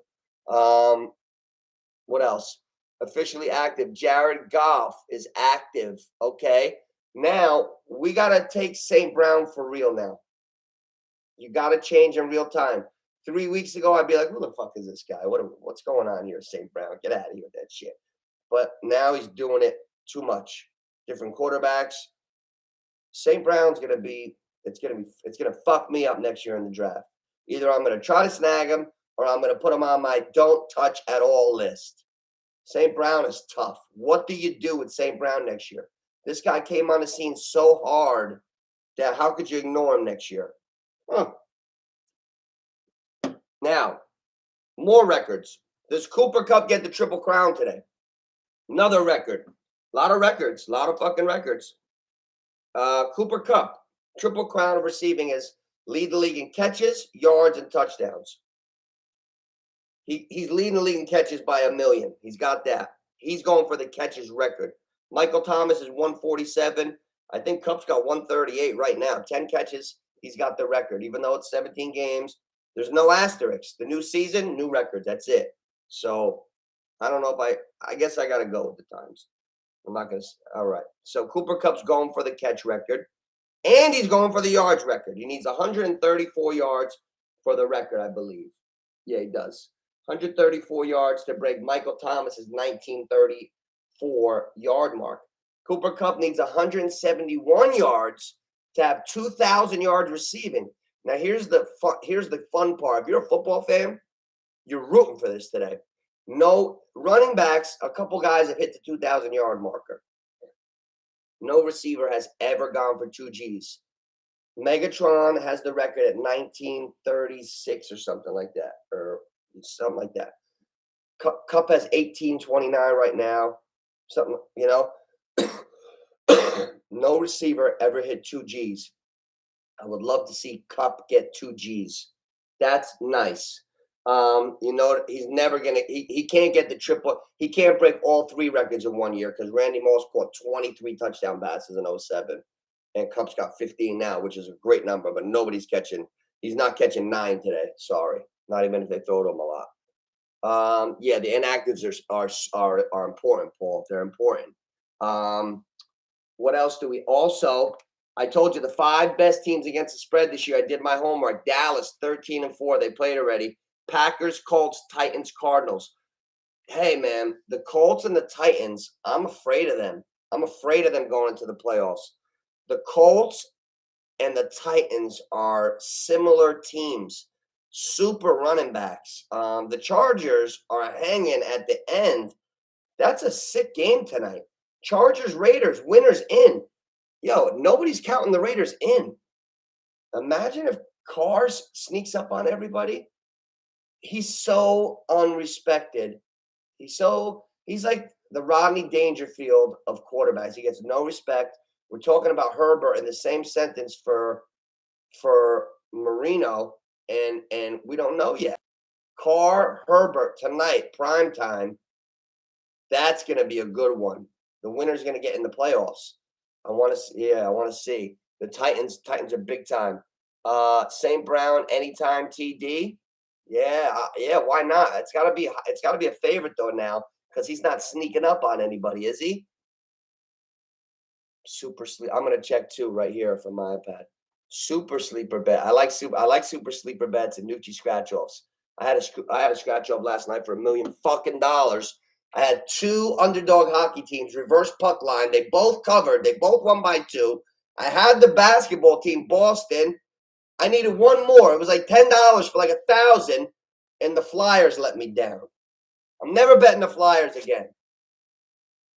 What else? officially active. Jared Goff is active. Okay. Now we got to take St. Brown for real now. You got to change in real time. 3 weeks ago, I'd be like, who the fuck is this guy? What's going on here, St. Brown? Get out of here with that shit. But now he's doing it too much. Different quarterbacks. St. Brown's gonna be it's gonna fuck me up next year in the draft. Either I'm gonna try to snag him or I'm gonna put him on my don't touch at all list. St. Brown is tough. What do you do with St. Brown next year? This guy came on the scene so hard that how could you ignore him next year? Huh. Now, more records. Does Cooper Kupp get the Triple Crown today? Another record. A lot of records. A lot of fucking records. Cooper Kupp, Triple Crown of receiving is lead the league in catches, yards, and touchdowns. He's leading the league in catches by 1 million. He's got that. He's going for the catches record. Michael Thomas is 147. I think Kupp's got 138 right now. 10 catches. He's got the record. Even though it's 17 games, there's no asterisks. The new season, new record. That's it. So I don't know if I guess I got to go with the times. I'm not going to. All right. So Cooper Kupp's going for the catch record. And he's going for the yards record. He needs 134 yards for the record, I believe. Yeah, he does. 134 yards to break Michael Thomas's 1934 yard mark. Cooper Kupp needs 171 yards to have 2,000 yards receiving. Now, here's the fun part. If you're a football fan, you're rooting for this today. No running backs, a couple guys have hit the 2,000 yard marker. No receiver has ever gone for 2 Gs. Megatron has the record at 1936 or something like that, or something like that. Kupp has 1829 right now. Something, no receiver ever hit 2 Gs. I would love to see Kupp get 2 Gs. That's nice. He's never gonna. He can't get the triple. He can't break all 3 records in 1 year because Randy Moss caught 23 touchdown passes in 07, and Kupp's got 15 now, which is a great number. But nobody's catching. He's not catching 9 today. Sorry, not even if they throw to him a lot. Yeah, the inactives are important, Paul. They're important. What else do we also? I told you the 5 best teams against the spread this year. I did my homework. Dallas 13-4. They played already. Packers, Colts, Titans, Cardinals. Hey, man, the Colts and the Titans, I'm afraid of them. I'm afraid of them going into the playoffs. The Colts and the Titans are similar teams, super running backs. The Chargers are hanging at the end. That's a sick game tonight. Chargers, Raiders, winners in. Yo, nobody's counting the Raiders in. Imagine if Carr sneaks up on everybody. He's so unrespected. He's like the Rodney Dangerfield of quarterbacks. He gets no respect. We're talking about Herbert in the same sentence for Marino, and we don't know yet. Carr, Herbert tonight, prime time. That's going to be a good one. The winner's going to get in the playoffs. I want to see. The Titans are big time. St. Brown anytime TD. Yeah, why not? It's got to be a favorite though now because he's not sneaking up on anybody, is he? Super sleep. I'm gonna check too right here from my iPad. Super sleeper bet. I like super sleeper bets and Nucci scratch offs. I had a scratch off last night for $1 million fucking dollars. I had 2 underdog hockey teams, reverse puck line. They both covered. They both won by 2. I had the basketball team, Boston. I needed one more. It was like $10 for like 1,000, and the Flyers let me down. I'm never betting the Flyers again.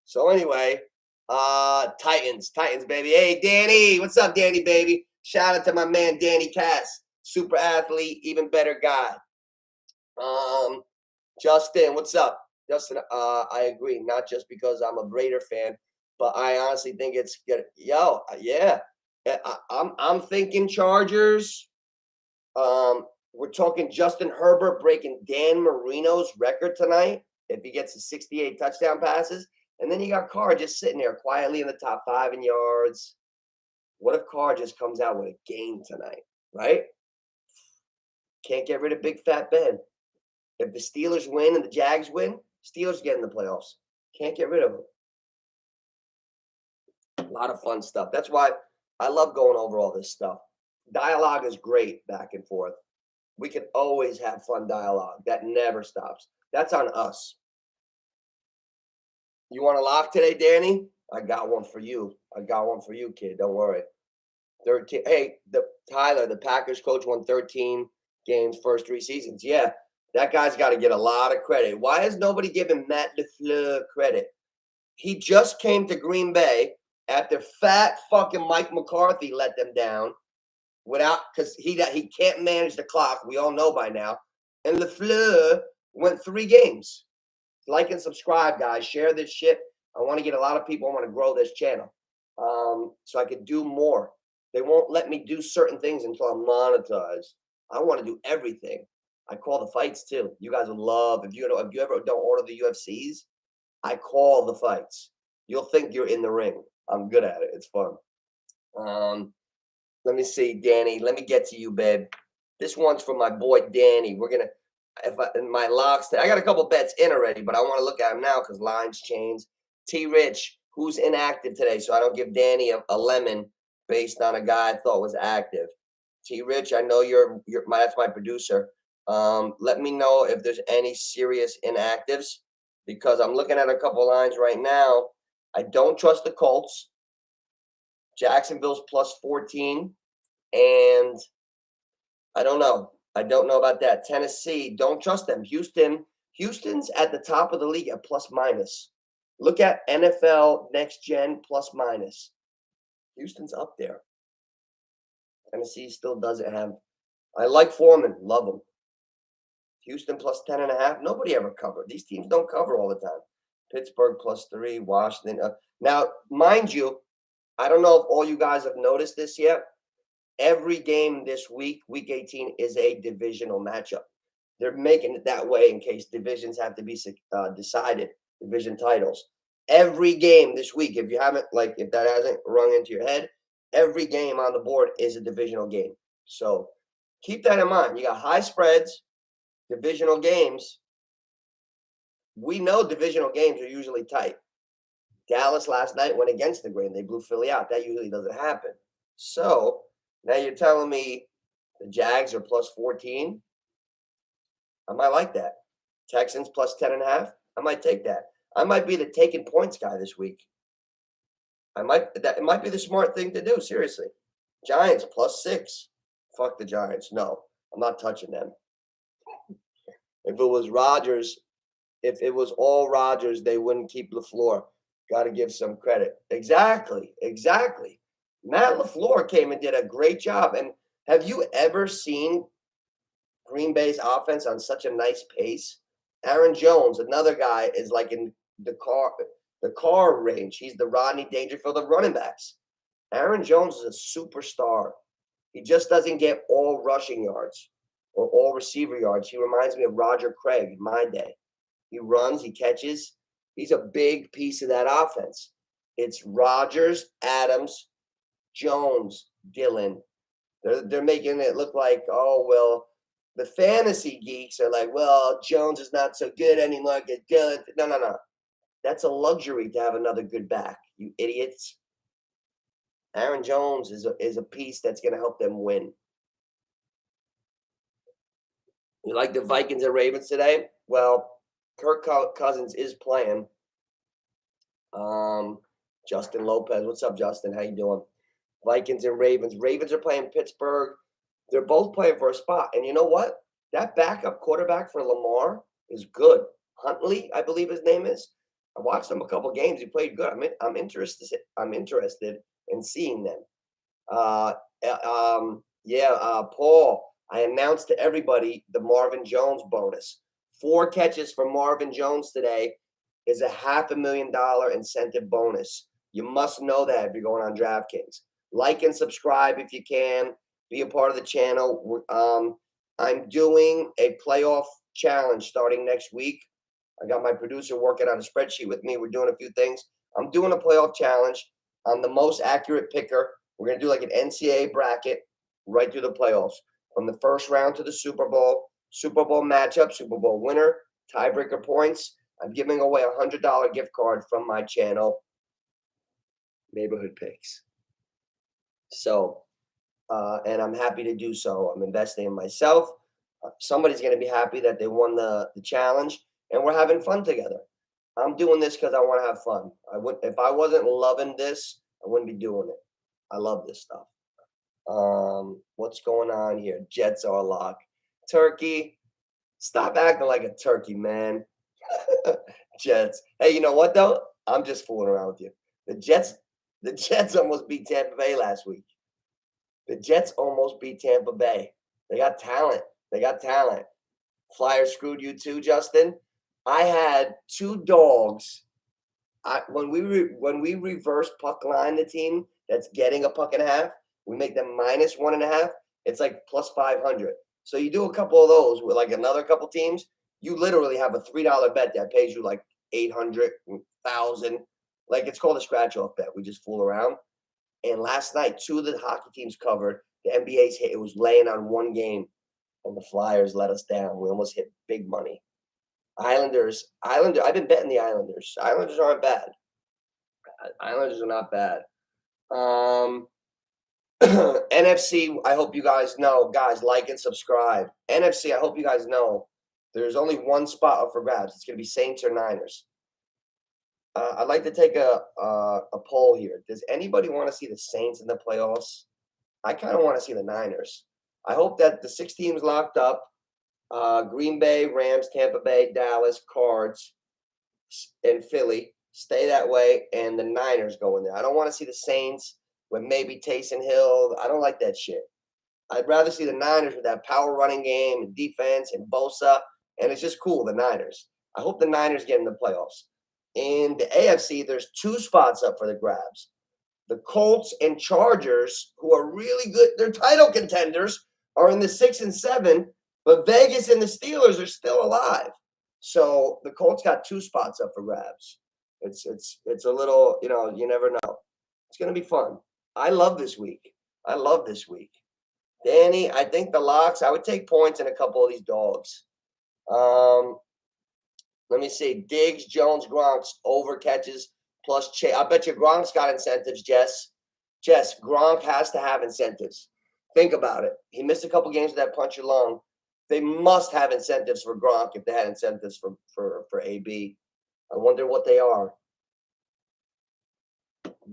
So anyway, Titans, baby. Hey, Danny, what's up, Danny, baby? Shout out to my man, Danny Cass, super athlete, even better guy. Justin, what's up? Justin, I agree. Not just because I'm a Raider fan, but I honestly think it's good. Yo, yeah. I'm thinking Chargers. We're talking Justin Herbert breaking Dan Marino's record tonight if he gets to 68 touchdown passes. And then you got Carr just sitting there quietly in the top 5 in yards. What if Carr just comes out with a game tonight, right? Can't get rid of Big Fat Ben. If the Steelers win and the Jags win, Steelers get in the playoffs. Can't get rid of them. A lot of fun stuff. That's why I love going over all this stuff. Dialogue is great back and forth. We can always have fun dialogue. That never stops. That's on us. You want a lock today, Danny? I got one for you. I got one for you, kid. Don't worry. 13. Hey, Tyler, the Packers coach, won 13 games first 3 seasons. Yeah, that guy's got to get a lot of credit. Why is nobody giving Matt LaFleur credit? He just came to Green Bay after fat fucking Mike McCarthy let them down because he can't manage the clock. We all know by now. And LaFleur went 3 games. Like and subscribe, guys. Share this shit. I want to get a lot of people. I want to grow this channel so I could do more. They won't let me do certain things until I'm monetized. I want to do everything. I call the fights too. You guys would love if you ever don't order the UFCs. I call the fights. You'll think you're in the ring. I'm good at it. It's fun. Let me see, Danny. Let me get to you, babe. This one's from my boy Danny. We're gonna in my locks. I got a couple bets in already, but I want to look at them now because lines change. T. Rich, who's inactive today, so I don't give Danny a lemon based on a guy I thought was active. T. Rich, I know that's my producer. Let me know if there's any serious inactives because I'm looking at a couple lines right now. I don't trust the Colts. Jacksonville's plus 14, and I don't know. I don't know about that. Tennessee, don't trust them. Houston's at the top of the league at plus minus. Look at NFL Next Gen plus minus. Houston's up there. Tennessee still doesn't have. I like Foreman. Love him. Houston plus 10.5. Nobody ever covered. These teams don't cover all the time. Pittsburgh plus 3. Washington. Now, mind you, I don't know if all you guys have noticed this yet. Every game this week, week 18, is a divisional matchup. They're making it that way in case divisions have to be decided, division titles. Every game this week, if that hasn't rung into your head, every game on the board is a divisional game. So keep that in mind. You got high spreads, divisional games. We know divisional games are usually tight. Dallas last night went against the grain. They blew Philly out. That usually doesn't happen. So now you're telling me the Jags are plus 14? I might like that. Texans plus 10.5? I might take that. I might be the taking points guy this week. It might be the smart thing to do, seriously. Giants plus 6. Fuck the Giants. No, I'm not touching them. If it was Rodgers, if it was all Rodgers, they wouldn't keep LaFleur. Got to give some credit. Exactly. Matt LaFleur came and did a great job. And have you ever seen Green Bay's offense on such a nice pace? Aaron Jones, another guy, is like in the car range. He's the Rodney Dangerfield of running backs. Aaron Jones is a superstar. He just doesn't get all rushing yards or all receiver yards. He reminds me of Roger Craig in my day. He runs, he catches. He's a big piece of that offense. It's Rodgers, Adams, Jones, Dillon. They're making it look like, oh, well, the fantasy geeks are like, well, Jones is not so good anymore. Dillon. No. That's a luxury to have another good back, you idiots. Aaron Jones is a piece that's going to help them win. You like the Vikings and Ravens today? Well, Kirk Cousins is playing. Justin Lopez. What's up, Justin? How you doing? Vikings and Ravens. Ravens are playing Pittsburgh. They're both playing for a spot. And you know what? That backup quarterback for Lamar is good. Huntley, I believe his name is. I watched him a couple games. He played good. I'm interested in seeing them. Paul, I announced to everybody the Marvin Jones bonus. 4 catches for Marvin Jones today is a $500,000 incentive bonus. You must know that if you're going on DraftKings. Like and subscribe if you can. Be a part of the channel. I'm doing a playoff challenge starting next week. I got my producer working on a spreadsheet with me. We're doing a few things. I'm doing a playoff challenge. I'm the most accurate picker. We're going to do like an NCAA bracket right through the playoffs. From the first round to the Super Bowl matchup, Super Bowl winner, tiebreaker points. I'm giving away a $100 gift card from my channel, Neighborhood Picks. So, and I'm happy to do so. I'm investing in myself. Somebody's going to be happy that they won the challenge, and we're having fun together. I'm doing this because I want to have fun. If I wasn't loving this, I wouldn't be doing it. I love this stuff. What's going on here? Jets are a lock. Turkey, stop acting like a turkey, man. Jets. Hey, you know what though? I'm just fooling around with you. The Jets almost beat Tampa Bay last week. The Jets almost beat Tampa Bay. They got talent. Flyers screwed you too, Justin. I had two dogs. When we reverse puck line the team that's getting a puck and a half, we make them -1.5. It's like +500. So you do a couple of those with like another couple teams, you literally have a $3 bet that pays you like 800, 1,000. Like it's called a scratch off bet. We just fool around. And last night, two of the hockey teams covered. The NBA's hit. It was laying on one game, and the Flyers let us down. We almost hit big money. Islanders. I've been betting the Islanders. Islanders aren't bad. Islanders are not bad. NFC, I hope you guys know. Guys, like and subscribe. NFC, I hope you guys know. There's only one spot up for grabs. It's going to be Saints or Niners. I'd like to take a poll here. Does anybody want to see the Saints in the playoffs? I kind of want to see the Niners. I hope that the 6 teams locked up, Green Bay, Rams, Tampa Bay, Dallas, Cards, and Philly, stay that way, and the Niners go in there. I don't want to see the Saints with maybe Taysom Hill. I don't like that shit. I'd rather see the Niners with that power running game and defense and Bosa, and it's just cool, the Niners. I hope the Niners get in the playoffs. In the AFC, there's 2 spots up for the grabs. The Colts and Chargers, who are really good, they're title contenders, are in the 6 and 7, but Vegas and the Steelers are still alive. So the Colts got 2 spots up for grabs. It's a little, you never know. It's going to be fun. I love this week. Danny, I think the locks, I would take points in a couple of these dogs. Let me see. Diggs, Jones, Gronk's over catches plus Chase. I bet you Gronk's got incentives, Jess. Jess, Gronk has to have incentives. Think about it. He missed a couple games with that punctured lung. They must have incentives for Gronk if they had incentives for AB. I wonder what they are.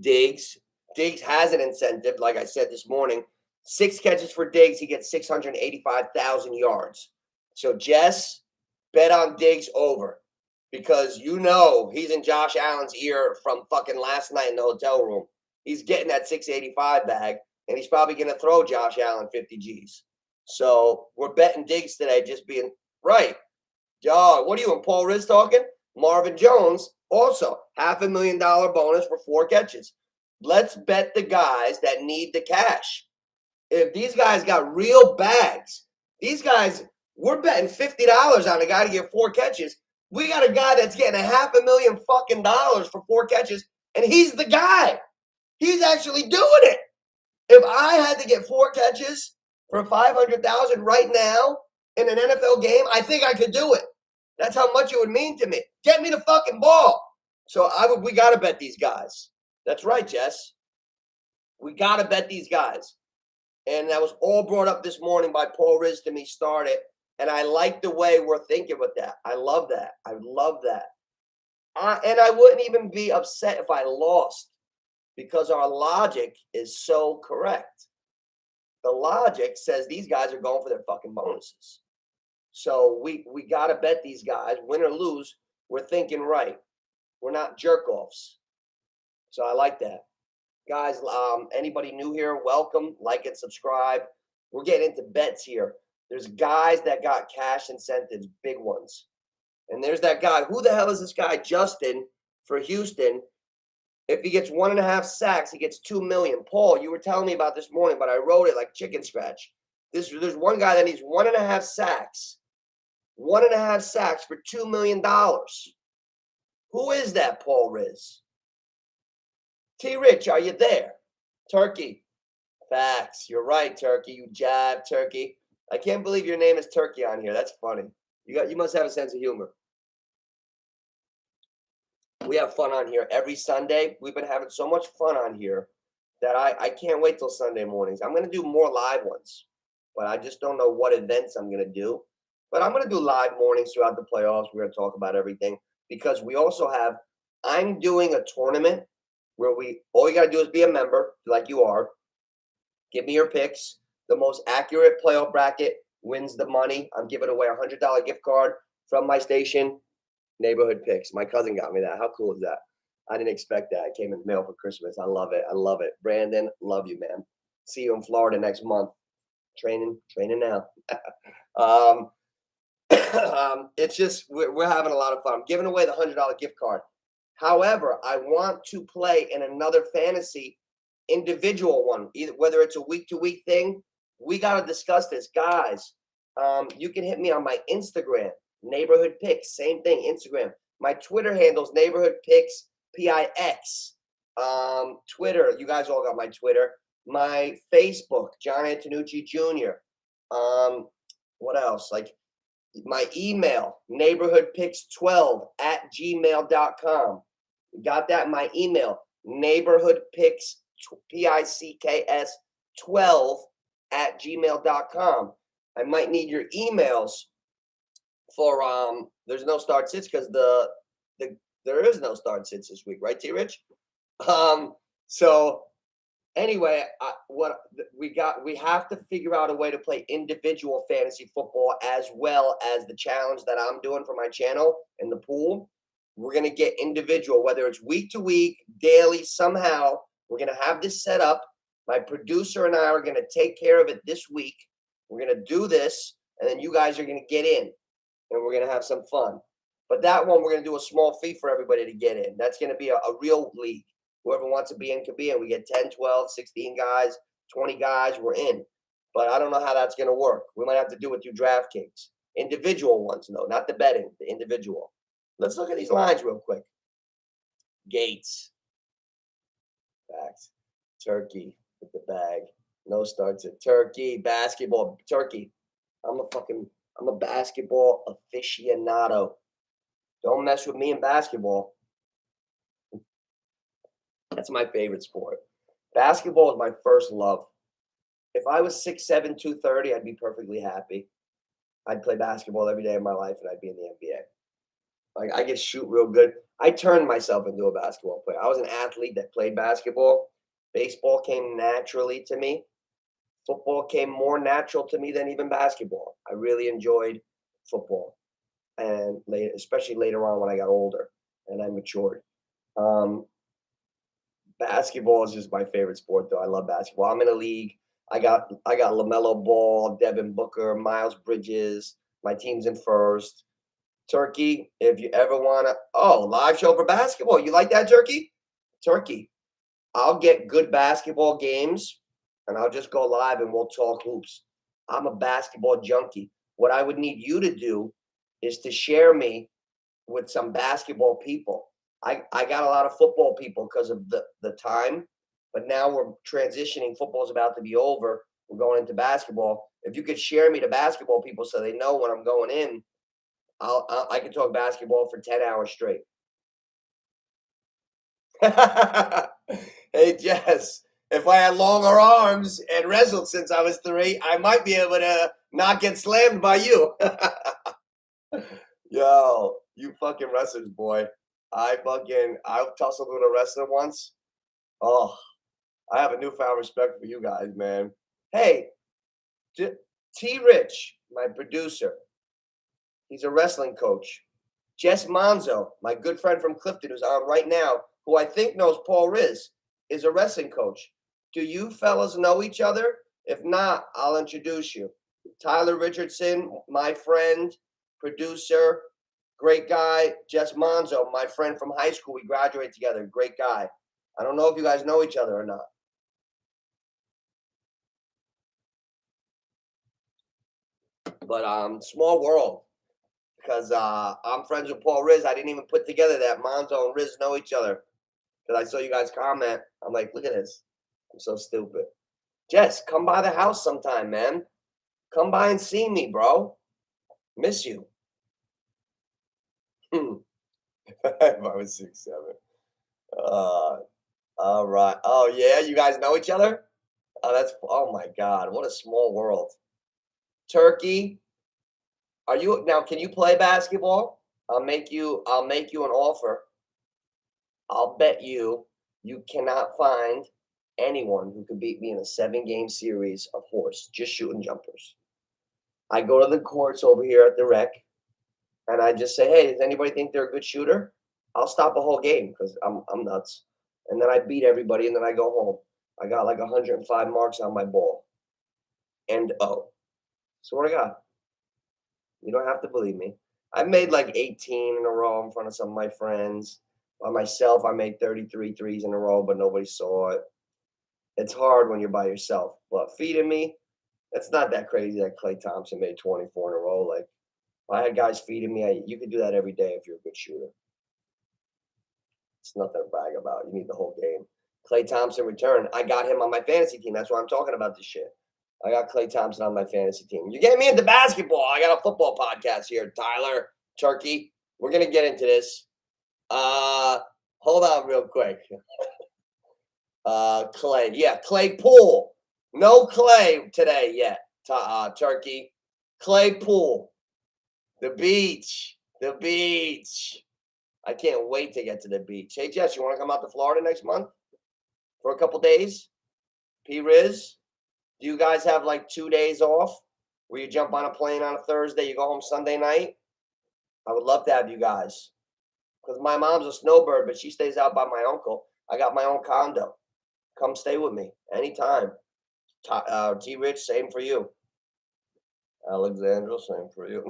Diggs has an incentive, like I said this morning. 6 catches for Diggs, he gets 685,000 yards. So, Jess, bet on Diggs over because he's in Josh Allen's ear from fucking last night in the hotel room. He's getting that 685 bag, and he's probably going to throw Josh Allen 50 G's. So, we're betting Diggs today, just being right. What are you and Paul Riz talking? Marvin Jones, also $500,000 bonus for 4 catches. Let's bet the guys that need the cash. If these guys got real bags, these guys, we're betting $50 on a guy to get 4 catches. We got a guy that's getting $500,000 fucking dollars for 4 catches, and he's the guy. He's actually doing it. If I had to get 4 catches for $500,000 right now in an NFL game, I think I could do it. That's how much it would mean to me. Get me the fucking ball. So we got to bet these guys. That's right, Jess. We got to bet these guys. And that was all brought up this morning by Paul Riz to me, started. And I like the way we're thinking with that. I love that. And I wouldn't even be upset if I lost because our logic is so correct. The logic says these guys are going for their fucking bonuses. So we got to bet these guys, win or lose. We're thinking right. We're not jerk-offs. So I like that. Guys, anybody new here, welcome. Like and subscribe. We're getting into bets here. There's guys that got cash incentives, big ones. And there's that guy. Who the hell is this guy, Justin, for Houston? If he gets 1.5 sacks, he gets $2 million. Paul, you were telling me about this morning, but I wrote it like chicken scratch. There's one guy that needs 1.5 sacks. 1.5 sacks for $2 million. Who is that, Paul Riz? T. Rich, are you there? Turkey. Facts. You're right, Turkey. You jab, Turkey. I can't believe your name is Turkey on here. That's funny. You must have a sense of humor. We have fun on here every Sunday. We've been having so much fun on here that I can't wait till Sunday mornings. I'm going to do more live ones, but I just don't know what events I'm going to do. But I'm going to do live mornings throughout the playoffs. We're going to talk about everything because we also have, I'm doing a tournament where all you got to do is be a member like you are. Give me your picks. The most accurate playoff bracket wins the money. I'm giving away a $100 gift card from my station, Neighborhood Picks. My cousin got me that. How cool is that? I didn't expect that. It came in the mail for Christmas. I love it. I love it. Brandon, love you, man. See you in Florida next month. Training now. It's just we're having a lot of fun. I'm giving away the $100 gift card. However, I want to play in another fantasy individual one, either whether it's a week-to-week thing. We got to discuss this, guys. You can hit me on my Instagram, Neighborhood Picks. Same thing, Instagram. My Twitter handle's Neighborhood Picks, PIX. Twitter, you guys all got my Twitter. My Facebook, John Antonucci Jr. What else? Like my email, neighborhoodpicks12@gmail.com. Got that? My email, neighborhoodpicks, PICKS 12@gmail.com. I might need your emails for there's no start sits because there is no start sits this week, right, T Rich? So anyway, we have to figure out a way to play individual fantasy football as well as the challenge that I'm doing for my channel in the pool. We're going to get individual, whether it's week to week, daily, somehow. We're going to have this set up. My producer and I are going to take care of it this week. We're going to do this, and then you guys are going to get in, and we're going to have some fun. But that one, we're going to do a small fee for everybody to get in. That's going to be a real league. Whoever wants to be in can be in. We get 10, 12, 16 guys, 20 guys, we're in. But I don't know how that's going to work. We might have to do it through DraftKings. Individual ones, though, not the betting, the individual. Let's look at these lines real quick. Gates. Facts. Turkey with the bag. No starts at Turkey. Basketball. Turkey. I'm a basketball aficionado. Don't mess with me in basketball. That's my favorite sport. Basketball is my first love. If I was 6'7", 230, I'd be perfectly happy. I'd play basketball every day of my life, and I'd be in the NBA. Like, I could shoot real good. I turned myself into a basketball player. I was an athlete that played basketball. Baseball came naturally to me. Football came more natural to me than even basketball. I really enjoyed football, and especially later on when I got older and I matured. Basketball is just my favorite sport, though. I love basketball. I'm in a league. I got LaMelo Ball, Devin Booker, Miles Bridges. My team's in first. Turkey, if you ever want to, live show for basketball. You like that, Turkey? Turkey, I'll get good basketball games, and I'll just go live and we'll talk hoops. I'm a basketball junkie. What I would need you to do is to share me with some basketball people. I got a lot of football people because of the time, but now we're transitioning. Football's about to be over. We're going into basketball. If you could share me to basketball people so they know when I'm going in, I can talk basketball for 10 hours straight. Hey, Jess, if I had longer arms and wrestled since I was 3, I might be able to not get slammed by you. Yo, you fucking wrestlers, boy. I tussled with a wrestler once. Oh, I have a newfound respect for you guys, man. Hey, T Rich, my producer. He's a wrestling coach. Jess Monzo, my good friend from Clifton, who's on right now, who I think knows Paul Riz, is a wrestling coach. Do you fellas know each other? If not, I'll introduce you. Tyler Richardson, my friend, producer, great guy. Jess Monzo, my friend from high school. We graduated together. Great guy. I don't know if you guys know each other or not. But small world. Because I'm friends with Paul Riz. I didn't even put together that Monzo and Riz know each other. Because I saw you guys comment. I'm like, look at this. I'm so stupid. Jess, come by the house sometime, man. Come by and see me, bro. Miss you. If I was 6'7". All right. Oh yeah, you guys know each other? Oh my God, what a small world. Turkey, are you now? Can you play basketball? I'll make you an offer. I'll bet you cannot find anyone who could beat me in a 7-game series of horse, just shooting jumpers. I go to the courts over here at the rec, and I just say, "Hey, does anybody think they're a good shooter?" I'll stop a whole game because I'm nuts, and then I beat everybody, and then I go home. I got like 105 marks on my ball. And swear to God, you don't have to believe me. I made like 18 in a row in front of some of my friends. By myself, I made 33 threes in a row, but nobody saw it. It's hard when you're by yourself. But feeding me, it's not that crazy that Klay Thompson made 24 in a row. Like, if I had guys feeding me, you could do that every day if you're a good shooter. It's nothing to brag about. You need the whole game. Klay Thompson returned. I got him on my fantasy team. That's why I'm talking about this shit. I got Klay Thompson on my fantasy team. You're getting me into basketball. I got a football podcast here, Tyler, Turkey. We're gonna get into this. Hold on real quick. Clay. Yeah, Clay Pool. No Clay today yet, Turkey. Clay Pool. The beach. The beach. I can't wait to get to the beach. Hey, Jess, you want to come out to Florida next month for a couple days? P-Riz, do you guys have like 2 days off where you jump on a plane on a Thursday, you go home Sunday night? I would love to have you guys because my mom's a snowbird, but she stays out by my uncle. I got my own condo. Come stay with me anytime. T-Rich, same for you. Alexandra, same for you.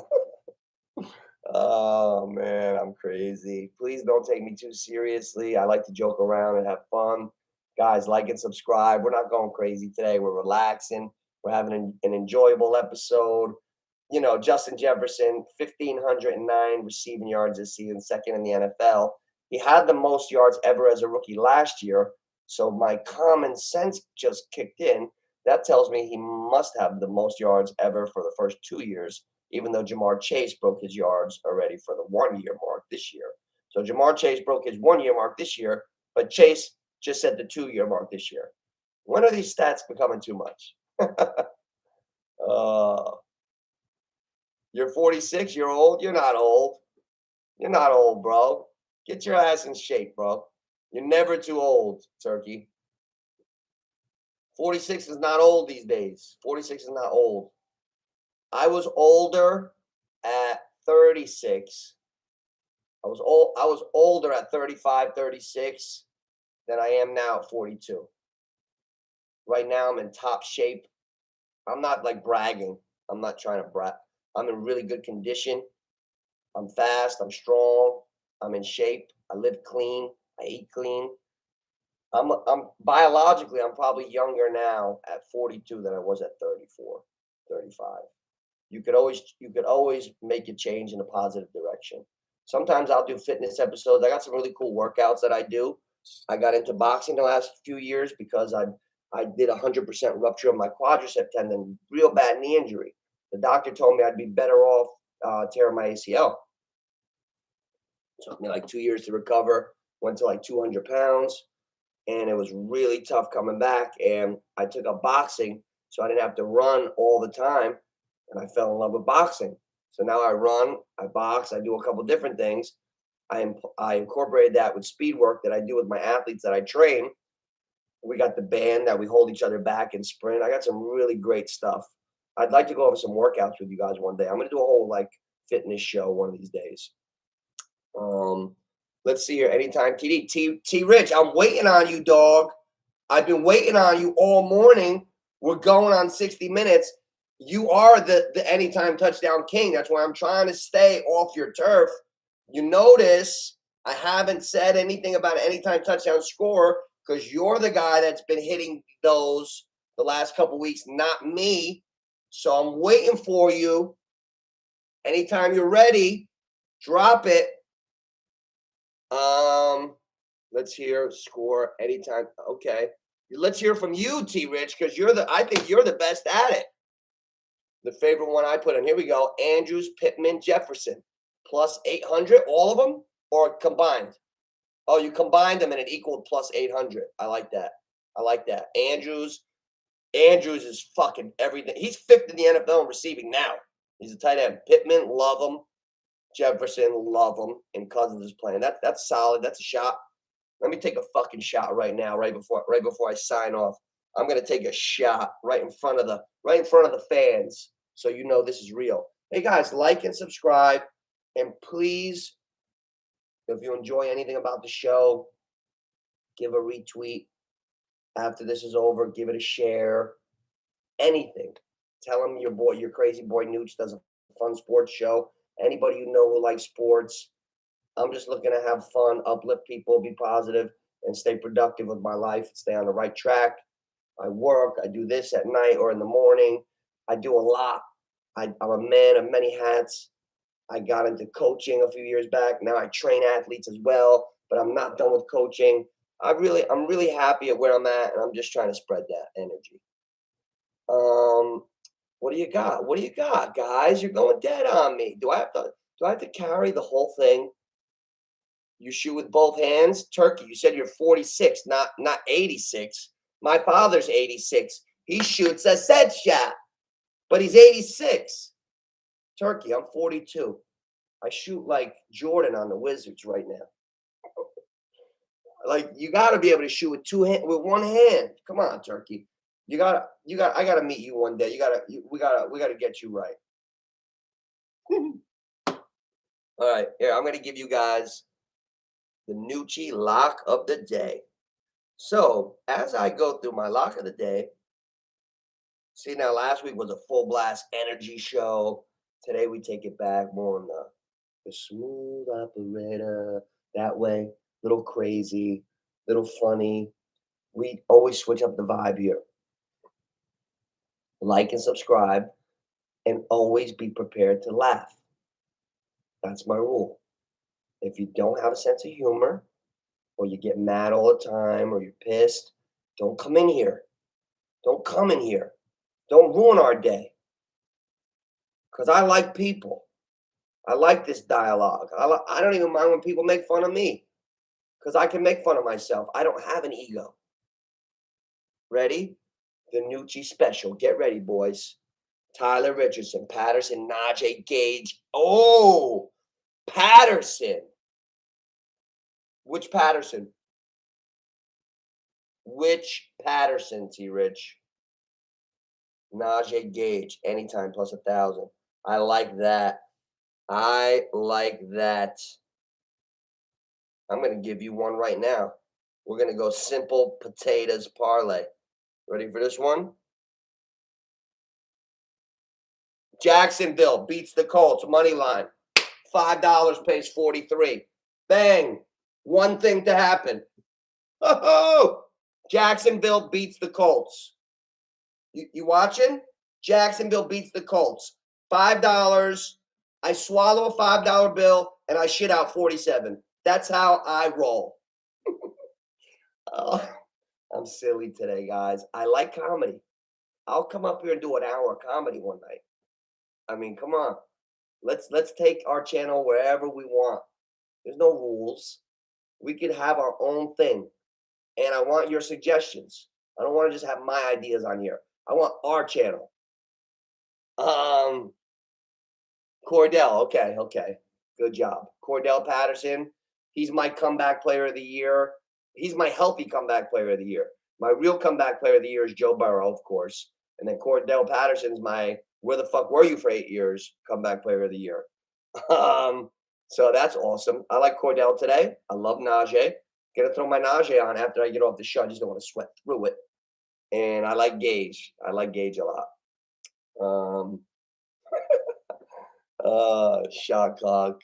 Oh man, I'm crazy. Please don't take me too seriously. I like to joke around and have fun. Guys, like and subscribe. We're not going crazy today. We're relaxing. We're having an enjoyable episode. You know, Justin Jefferson, 1,509 receiving yards this season, second in the NFL. He had the most yards ever as a rookie last year. So my common sense just kicked in. That tells me he must have the most yards ever for the first 2 years, even though Jamar Chase broke his yards already for the 1-year mark this year. So Jamar Chase broke his 1-year mark this year, but Chase just set the 2-year mark this year. When are these stats becoming too much? You're 46, you're old? You're not old. You're not old, bro. Get your ass in shape, bro. You're never too old, Turkey. 46 is not old these days. 46 is not old. I was older at 36. I was older at 35, 36 than I am now at 42. Right now I'm in top shape. I'm not like bragging. I'm not trying to brag. I'm in really good condition. I'm fast, I'm strong, I'm in shape. I live clean, I eat clean. I'm biologically, I'm probably younger now at 42 than I was at 34, 35. You could always make a change in a positive direction. Sometimes I'll do fitness episodes. I got some really cool workouts that I do. I got into boxing the last few years because I did 100% rupture of my quadricep tendon, real bad knee injury. The doctor told me I'd be better off tearing my ACL. It took me like 2 years to recover. Went to like 200 pounds, and it was really tough coming back. And I took up boxing, so I didn't have to run all the time. And I fell in love with boxing. So now I run, I box, I do a couple different things. I incorporated that with speed work that I do with my athletes that I train. We got the band that we hold each other back and sprint. I got some really great stuff. I'd like to go over some workouts with you guys one day. I'm going to do a whole like fitness show one of these days. Let's see here. Anytime TD. T Rich, I'm waiting on you, dog. I've been waiting on you all morning. We're going on 60 minutes. You are the anytime touchdown king. That's why I'm trying to stay off your turf. You notice I haven't said anything about an anytime touchdown score because you're the guy that's been hitting those the last couple weeks, not me. So I'm waiting for you. Anytime you're ready, drop it. Let's hear score anytime. Okay. Let's hear from you, T Rich, because I think you're the best at it. The favorite one I put in. Here we go. Andrews, Pittman, Jefferson. Plus 800, all of them? or combined? Oh, you combined them and it equaled plus 800. I like that. I like that. Andrews is fucking everything. He's fifth in the NFL in receiving now. He's a tight end. Pittman, love him. Jefferson, love him. And Cousins is playing. That's solid. That's a shot. Let me take a fucking shot right now, right before I sign off. I'm gonna take a shot right in front of the fans, so you know this is real. Hey guys, like and subscribe, and please, if you enjoy anything about the show, give a retweet. After this is over, give it a share. Anything. Tell them your crazy boy Nooch does a fun sports show. Anybody you know who likes sports. I'm just looking to have fun, uplift people, be positive, and stay productive with my life, stay on the right track. I work, I do this at night or in the morning. I do a lot. I'm a man of many hats. I got into coaching a few years back. Now I train athletes as well, but I'm not done with coaching. I'm really happy at where I'm at, and I'm just trying to spread that energy. What do you got? What do you got, guys? You're going dead on me. Do I have to carry the whole thing? You shoot with both hands? Turkey, you said you're 46, not 86. My father's 86. He shoots a set shot, but he's 86. Turkey, I'm 42. I shoot like Jordan on the Wizards right now. Like, you got to be able to shoot with one hand. Come on, Turkey. I got to meet you one day. We got to get you right. All right, here, I'm going to give you guys the Nucci lock of the day. So, as I go through my lock of the day, see, now last week was a full blast energy show. Today we take it back more on the smooth operator. That way, little crazy, little funny. We always switch up the vibe here. Like and subscribe, and always be prepared to laugh. That's my rule. If you don't have a sense of humor, or you get mad all the time, or you're pissed, don't come in here. Don't come in here. Don't ruin our day. Because I like people. I like this dialogue. I don't even mind when people make fun of me. Because I can make fun of myself. I don't have an ego. Ready? The Nucci special. Get ready, boys. Tyler Richardson, Patterson, Najee, Gage. Oh, Patterson. Which Patterson? Which Patterson, T-Rich? Najee, Gage. Anytime plus 1,000. I like that. I like that. I'm going to give you one right now. We're going to go simple potatoes parlay. Ready for this one? Jacksonville beats the Colts, money line. $5 pays 43. Bang. One thing to happen. Oh, Jacksonville beats the Colts. You watching? Jacksonville beats the Colts. $5. I swallow a $5 bill and I shit out 47. That's how I roll. Oh, I'm silly today, guys. I like comedy. I'll come up here and do an hour of comedy one night. I mean, come on. Let's take our channel wherever we want. There's no rules. We could have our own thing. And I want your suggestions. I don't want to just have my ideas on here. I want our channel. Cordell, okay. Good job. Cordell Patterson, he's my comeback player of the year. He's my healthy comeback player of the year. My real comeback player of the year is Joe Burrow, of course. And then Cordell Patterson's my where the fuck were you for 8 years comeback player of the year. So that's awesome. I like Cordell today. I love Najee. Gonna throw my Najee on after I get off the show. I just don't want to sweat through it. And I like Gage. I like Gage a lot. Shot clock.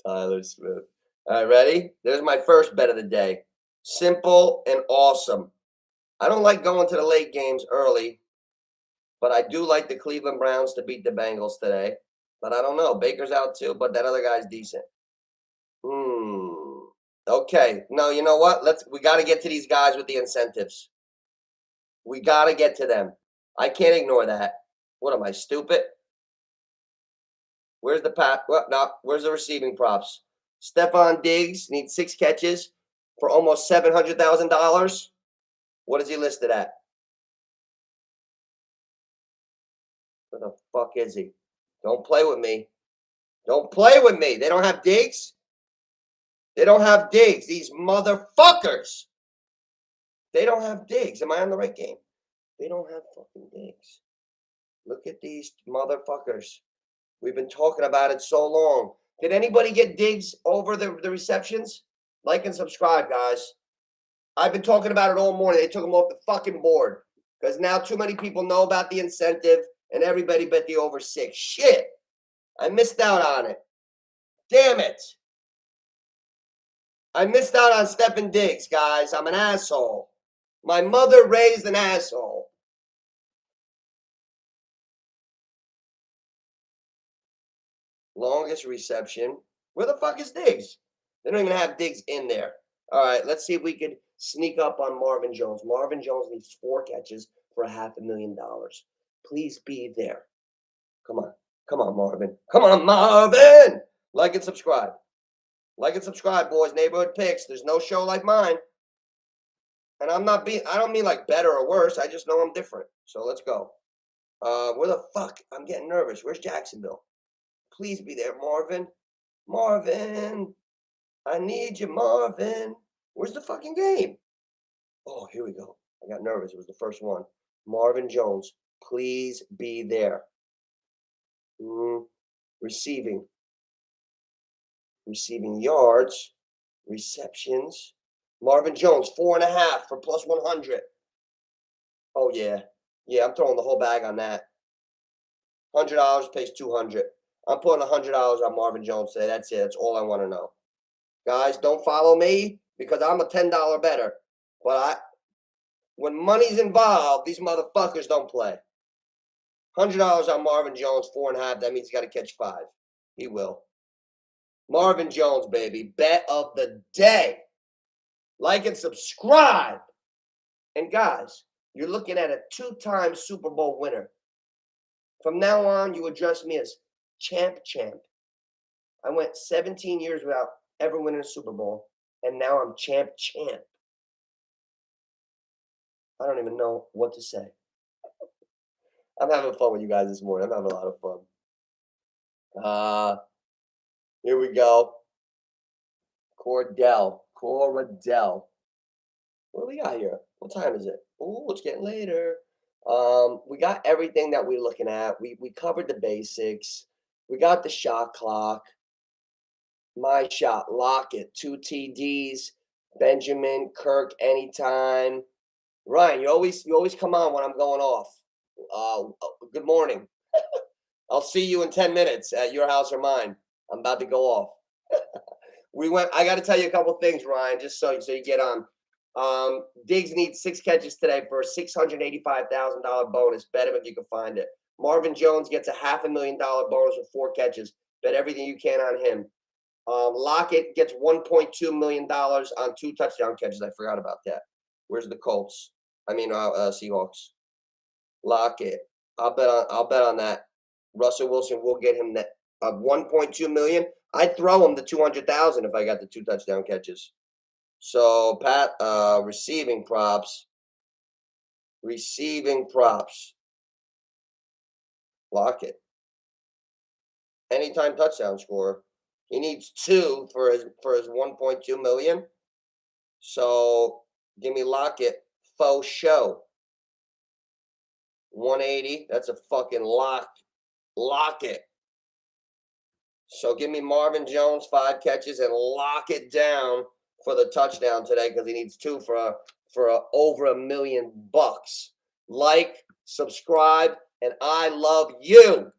Tyler Smith. All right, ready? There's my first bet of the day. Simple and awesome. I don't like going to the late games early, but I do like the Cleveland Browns to beat the Bengals today. But I don't know. Baker's out too, but that other guy's decent. Okay. No, you know what? We got to get to these guys with the incentives. We got to get to them. I can't ignore that. What am I, stupid? Where's the where's the receiving props? Stephon Diggs needs 6 catches for almost $700,000. What is he listed at? Where the fuck is he? Don't play with me. Don't play with me. They don't have Diggs? They don't have Diggs. These motherfuckers. They don't have Diggs. Am I on the right game? They don't have fucking Diggs. Look at these motherfuckers. We've been talking about it so long. Did anybody get Diggs over the receptions? Like and subscribe, guys. I've been talking about it all morning. They took him off the fucking board because now too many people know about the incentive and everybody bet the over 6. Shit. I missed out on it. Damn it. I missed out on Stephon Diggs, guys. I'm an asshole. My mother raised an asshole. Longest reception. Where the fuck is Diggs? They don't even have Diggs in there. All right, let's see if we could sneak up on Marvin Jones. Marvin Jones needs 4 catches for $500,000. Please be there. Come on. Come on, Marvin. Come on, Marvin. Like and subscribe. Like and subscribe, boys. Neighborhood picks. There's no show like mine. And I don't mean like better or worse. I just know I'm different. So let's go. Where the fuck? I'm getting nervous. Where's Jacksonville? Please be there, Marvin. Marvin. I need you, Marvin. Where's the fucking game? Oh, here we go. I got nervous. It was the first one. Marvin Jones. Please be there. Receiving yards, receptions. Marvin Jones, 4.5 for plus 100. Oh, yeah. Yeah, I'm throwing the whole bag on that. $100 pays $200. I'm putting $100 on Marvin Jones today. That's it. That's all I want to know. Guys, don't follow me because I'm a $10 better. But when money's involved, these motherfuckers don't play. $100 on Marvin Jones, 4.5. That means he's got to catch 5. He will. Marvin Jones, baby. Bet of the day. Like and subscribe. And guys, you're looking at a 2-time Super Bowl winner. From now on, you address me as champ. I went 17 years without ever winning a Super Bowl, and now I'm champ. I don't even know what to say. I'm having fun with you guys this morning. I'm having a lot of fun. Here we go. Cordell. What do we got here? What time is it? Oh, it's getting later. We got everything that we're looking at. We covered the basics. We got the shot clock. My shot, Lockett, 2 TDs. Benjamin, Kirk, anytime. Ryan, you always come on when I'm going off. Good morning. I'll see you in 10 minutes at your house or mine. I'm about to go off. I got to tell you a couple things, Ryan, just so you get on. Diggs needs 6 catches today for a $685,000 bonus. Bet him if you can find it. Marvin Jones gets a $500,000 bonus with 4 catches. Bet everything you can on him. Lockett gets $1.2 million on 2 touchdown catches. I forgot about that. Where's the Colts? Seahawks. Lockett. I'll bet on that. Russell Wilson will get him that 1.2 million. I'd throw him the 200,000 if I got the 2 touchdown catches. So Pat, receiving props. Lockett. Anytime touchdown scorer. He needs 2 for his 1.2 million. So give me Lockett. Faux show. 180. That's a fucking lock. Lockett. So give me Marvin Jones 5 catches and lock it down for the touchdown today because he needs 2 for over $1 million. Like, subscribe, and I love you.